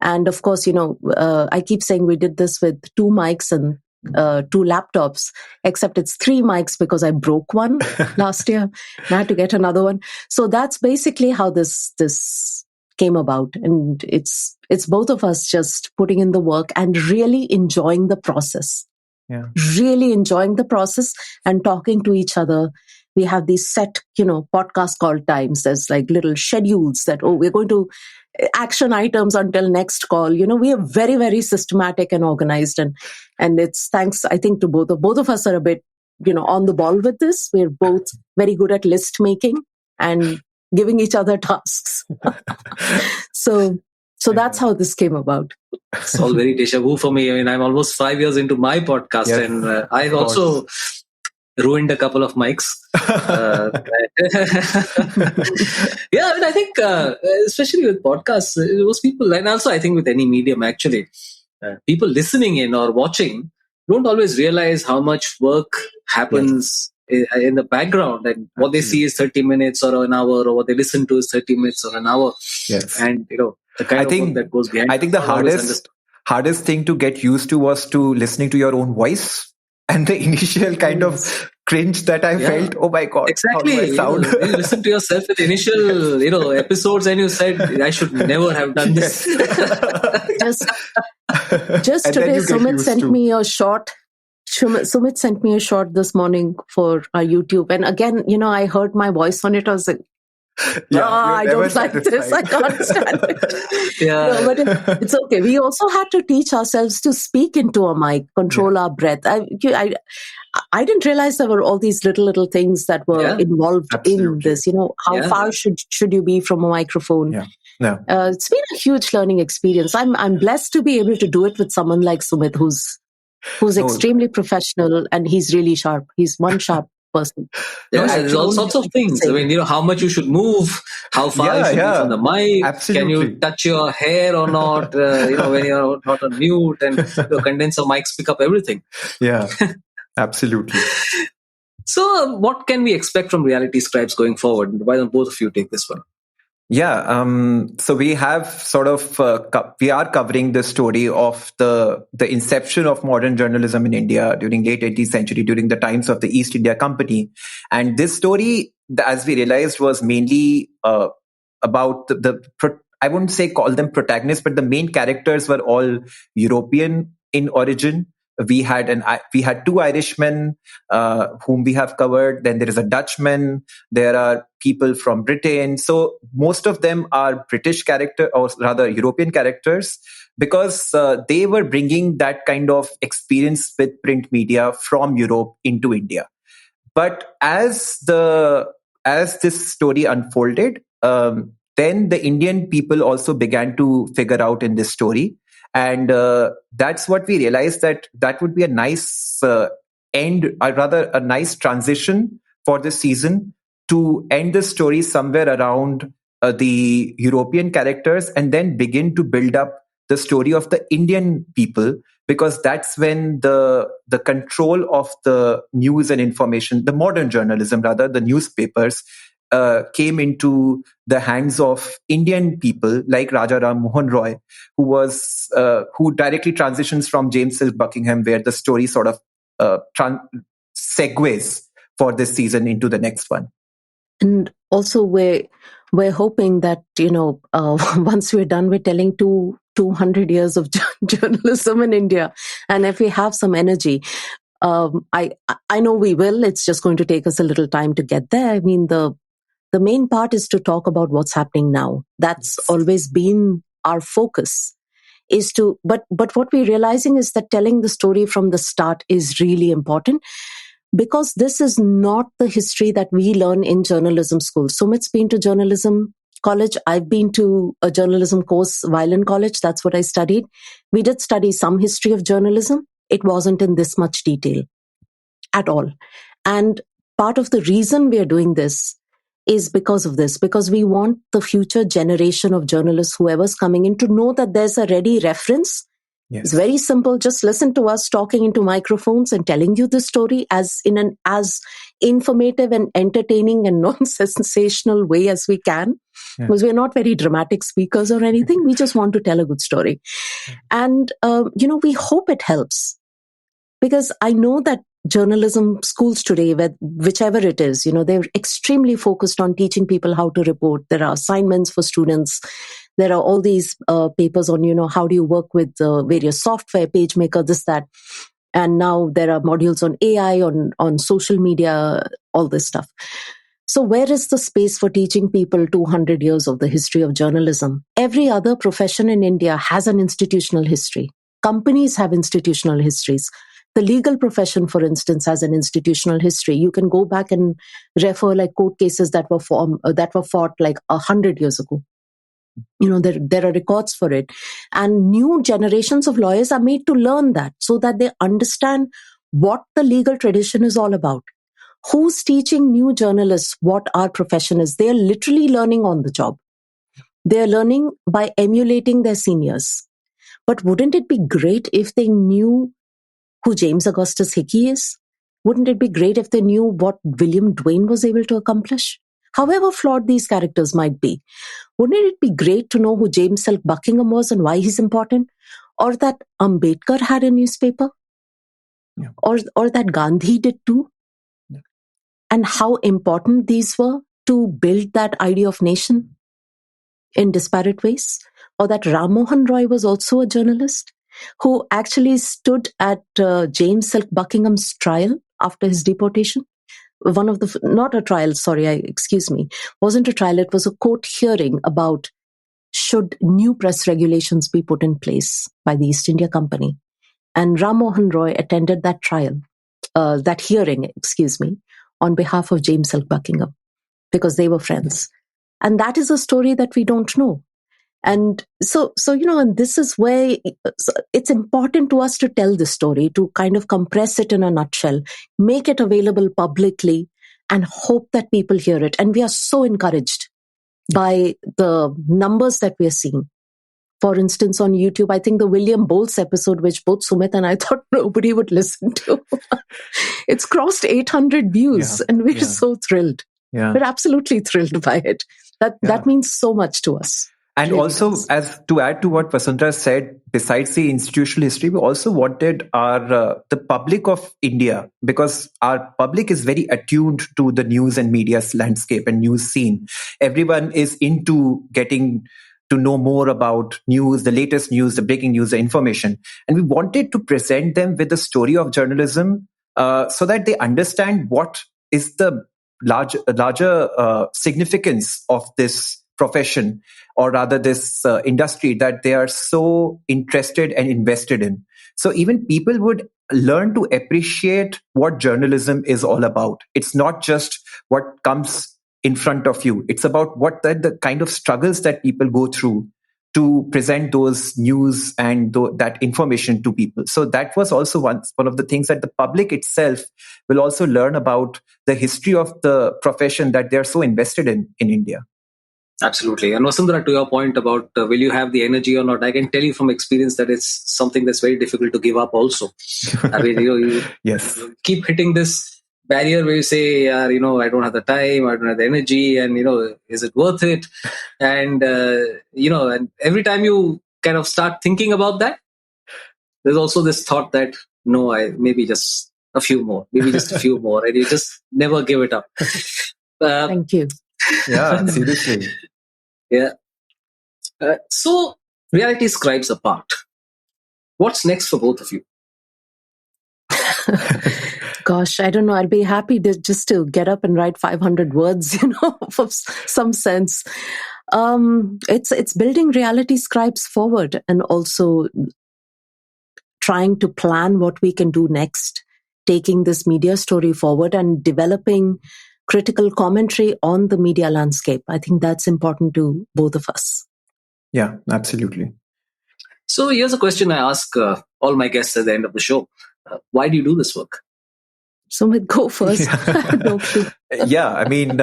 And of course, I keep saying we did this with 2 mics and 2 laptops, except it's 3 mics because I broke one last year and I had to get another one. So that's basically how this came about. And it's both of us just putting in the work and really enjoying the process. Yeah. Really enjoying the process and talking to each other. We have these set, podcast call times. There's like little schedules that, we're going to action items until next call. We are very, very systematic and organized. And it's thanks, I think, to both of us are a bit, on the ball with this. We're both very good at list making and giving each other tasks. So that's how this came about. It's all very deja vu for me. I mean, I'm almost 5 years into my podcast, Yes, and I've also ruined a couple of mics. Yeah, I mean, I think especially with podcasts, most people, and also I think with any medium actually, people listening in or watching don't always realize how much work happens in the background, and what they see is 30 minutes or an hour, or what they listen to is 30 minutes or an hour. Yes. And the kind of work that goes behind. I think the hardest thing to get used to was to listening to your own voice, and the initial kind of cringe that I felt. Oh my God. Exactly. How do I sound? You listen to yourself in the initial, episodes, and you said, I should never have done this. Just today, Sumit sent me a short. Sumit sent me a short this morning for our YouTube. And again, I heard my voice on it. I was like, I don't like this. I can't stand it. Yeah. But it's okay. We also had to teach ourselves to speak into a mic, control our breath. I didn't realize there were all these little things that were involved in this. How far should you be from a microphone? Yeah. No. It's been a huge learning experience. I'm blessed to be able to do it with someone like Sumit, who's extremely professional, and he's really sharp. He's one sharp person. Yeah, there's all sorts of things. I mean, how much you should move, how far you should be from the mic, absolutely. Can you touch your hair or not, when you're not on mute, and condenser mics pick up everything. Yeah, absolutely. So what can we expect from Reality Scribes going forward? Why don't both of you take this one? Yeah, so we have sort of, we are covering the story of the inception of modern journalism in India during late 18th century, during the times of the East India Company. And this story, as we realized, was mainly about I wouldn't say call them protagonists, but the main characters were all European in origin. We had 2 Irishmen whom we have covered. Then there is a Dutchman. There are people from Britain. So most of them are British character, or rather European characters, because they were bringing that kind of experience with print media from Europe into India. But as this story unfolded, then the Indian people also began to figure out in this story. And that's what we realized, that would be a nice end, or rather a nice transition for this season, to end the story somewhere around the European characters, and then begin to build up the story of the Indian people, because that's when the control of the news and information, the modern journalism rather, the newspapers, came into the hands of Indian people like Raja Ram Mohan Roy, who directly transitions from James Silk Buckingham, where the story sort of segues for this season into the next one. And also, we're hoping that once we're done with telling 200 years of journalism in India, and if we have some energy, I know we will. It's just going to take us a little time to get there. I mean, the main part is to talk about what's happening now. That's always been our focus. But what we're realizing is that telling the story from the start is really important, because this is not the history that we learn in journalism school. Sumit's been to journalism college. I've been to a journalism course while in college. That's what I studied. We did study some history of journalism. It wasn't in this much detail at all. And part of the reason we are doing this is because of this, because we want the future generation of journalists, whoever's coming in, to know that there's a ready reference. Yes. It's very simple. Just listen to us talking into microphones and telling you the story as informative and entertaining and non-sensational way as we can. Yeah. Because we're not very dramatic speakers or anything. We just want to tell a good story. Yeah. And, we hope it helps. Because I know that journalism schools today, whichever it is, they're extremely focused on teaching people how to report. There are assignments for students. There are all these papers on, how do you work with various software, PageMaker, this, that. And now there are modules on AI, on social media, all this stuff. So where is the space for teaching people 200 years of the history of journalism? Every other profession in India has an institutional history. Companies have institutional histories. The legal profession, for instance, has an institutional history. You can go back and refer like court cases that were fought like 100 years ago. There are records for it. And new generations of lawyers are made to learn that so that they understand what the legal tradition is all about. Who's teaching new journalists what our profession is? They are literally learning on the job. They are learning by emulating their seniors. But wouldn't it be great if they knew who James Augustus Hicky is? Wouldn't it be great if they knew what William Duane was able to accomplish? However flawed these characters might be, wouldn't it be great to know who James Silk Buckingham was and why he's important? Or that Ambedkar had a newspaper? Yeah. Or that Gandhi did too? Yeah. And how important these were to build that idea of nation in disparate ways? Or that Ram Mohan Roy was also a journalist who actually stood at James Silk Buckingham's trial after his deportation. Not a trial, wasn't a trial. It was a court hearing about should new press regulations be put in place by the East India Company. And Ram Mohan Roy attended that hearing, on behalf of James Silk Buckingham, because they were friends. And that is a story that we don't know. And so and this is where it's important to us to tell the story, to kind of compress it in a nutshell, make it available publicly, and hope that people hear it. And we are so encouraged by the numbers that we are seeing. For instance, on YouTube, I think the William Bowles episode, which both Sumit and I thought nobody would listen to, it's crossed 800 views, and we're so thrilled. Yeah. We're absolutely thrilled by it. That means so much to us. And also, as to add to what Vasundhara said, besides the institutional history, we also wanted the public of India, because our public is very attuned to the news and media landscape and news scene. Everyone is into getting to know more about news, the latest news, the breaking news, the information. And we wanted to present them with the story of journalism so that they understand what is the larger significance of this profession, or rather this industry that they are so interested and invested in. So even people would learn to appreciate what journalism is all about. It's not just what comes in front of you. It's about what the kind of struggles that people go through to present those news and that information to people. So that was also one of the things that the public itself will also learn about the history of the profession that they're so invested in India. Absolutely. And Vasundhara, to your point about will you have the energy or not, I can tell you from experience that it's something that's very difficult to give up also. I mean, you yes. keep hitting this barrier where you say, I don't have the time, I don't have the energy, and is it worth it? And and every time you kind of start thinking about that, there's also this thought that no, maybe just a few more, and you just never give it up. Thank you. Yeah, seriously. Yeah. So, Reality Scribes apart, what's next for both of you? Gosh, I don't know. I'd be happy just to get up and write 500 words, for some sense. It's building Reality Scribes forward and also trying to plan what we can do next, taking this media story forward and developing critical commentary on the media landscape. I think that's important to both of us. Yeah, absolutely. So here's a question I ask all my guests at the end of the show. Why do you do this work? Sumit, go first. Yeah, I mean,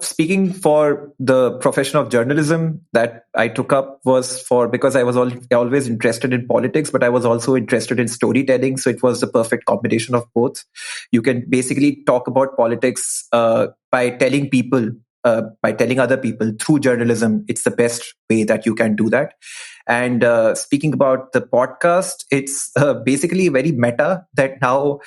speaking for the profession of journalism that I took up was because I was always interested in politics, but I was also interested in storytelling. So it was the perfect combination of both. You can basically talk about politics by telling other people through journalism. It's the best way that you can do that. And speaking about the podcast, it's basically very meta that now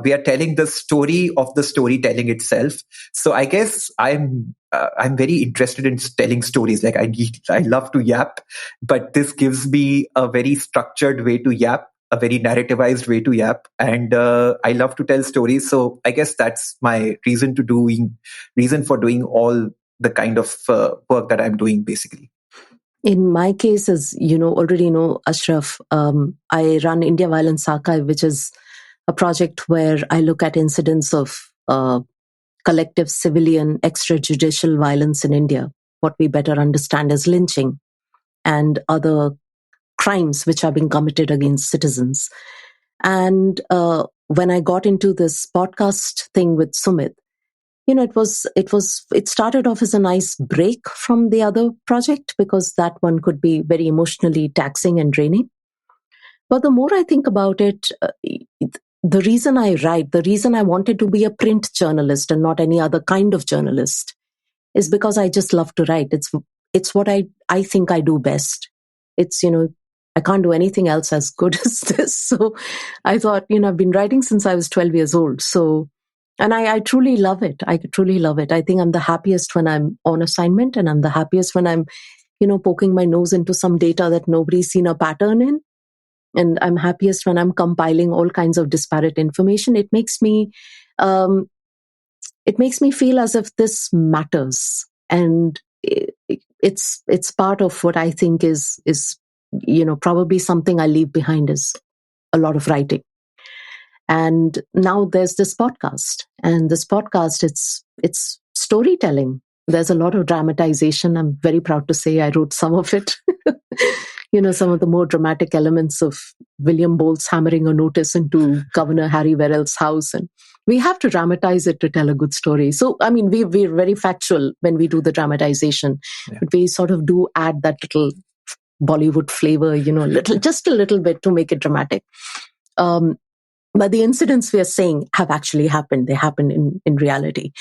we are telling the story of the storytelling itself. So I guess I'm very interested in telling stories. Like I love to yap, but this gives me a very structured way to yap, a very narrativized way to yap, and I love to tell stories. So I guess that's my reason for doing all the kind of work that I'm doing, basically. In my case, as you already know, Ashraf, I run India Violence Archive, which is a project where I look at incidents of collective civilian extrajudicial violence in India, what we better understand as lynching and other crimes which are being committed against citizens. And when I got into this podcast thing with Sumit, it started off as a nice break from the other project because that one could be very emotionally taxing and draining. But the more I think about it, the reason I write, the reason I wanted to be a print journalist and not any other kind of journalist is because I just love to write. It's what I think I do best. It's, I can't do anything else as good as this. So I thought, I've been writing since I was 12 years old. So, and I truly love it. I truly love it. I think I'm the happiest when I'm on assignment, and I'm the happiest when I'm, poking my nose into some data that nobody's seen a pattern in. And I'm happiest when I'm compiling all kinds of disparate information. It makes me feel as if this matters, and it's part of what I think is probably something I leave behind is a lot of writing. And now there's this podcast, and this podcast it's storytelling. There's a lot of dramatization. I'm very proud to say I wrote some of it. Some of the more dramatic elements of William Bolt's hammering a notice into Governor Harry Verrill's house. And we have to dramatize it to tell a good story. So, I mean, we're very factual when we do the dramatization, but we sort of do add that little Bollywood flavor, just a little bit to make it dramatic. But the incidents we are saying have actually happened. They happened in reality.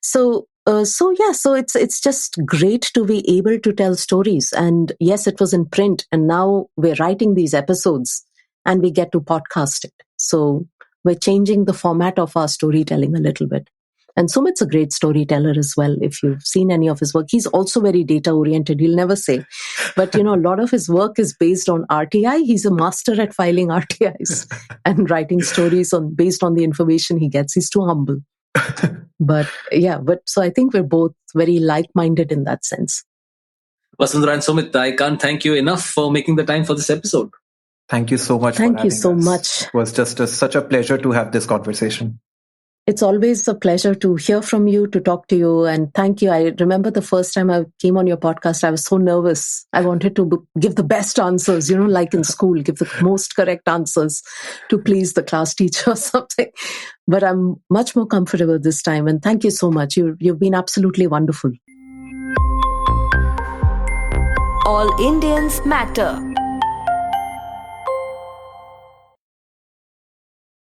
So it's just great to be able to tell stories. And yes, it was in print, and now we're writing these episodes and we get to podcast it. So we're changing the format of our storytelling a little bit. And Sumit's a great storyteller as well. If you've seen any of his work, he's also very data oriented. He'll never say, but a lot of his work is based on RTI. He's a master at filing RTIs and writing stories based on the information he gets. He's too humble. But so I think we're both very like-minded in that sense. Vasundhara and Sumit, I can't thank you enough for making the time for this episode. Thank you so much. Thank you so much. It was just such a pleasure to have this conversation. It's always a pleasure to hear from you, to talk to you, and thank you. I remember the first time I came on your podcast, I was so nervous. I wanted to give the best answers, like in school, give the most correct answers to please the class teacher or something. But I'm much more comfortable this time, and thank you so much. You've been absolutely wonderful. All Indians matter.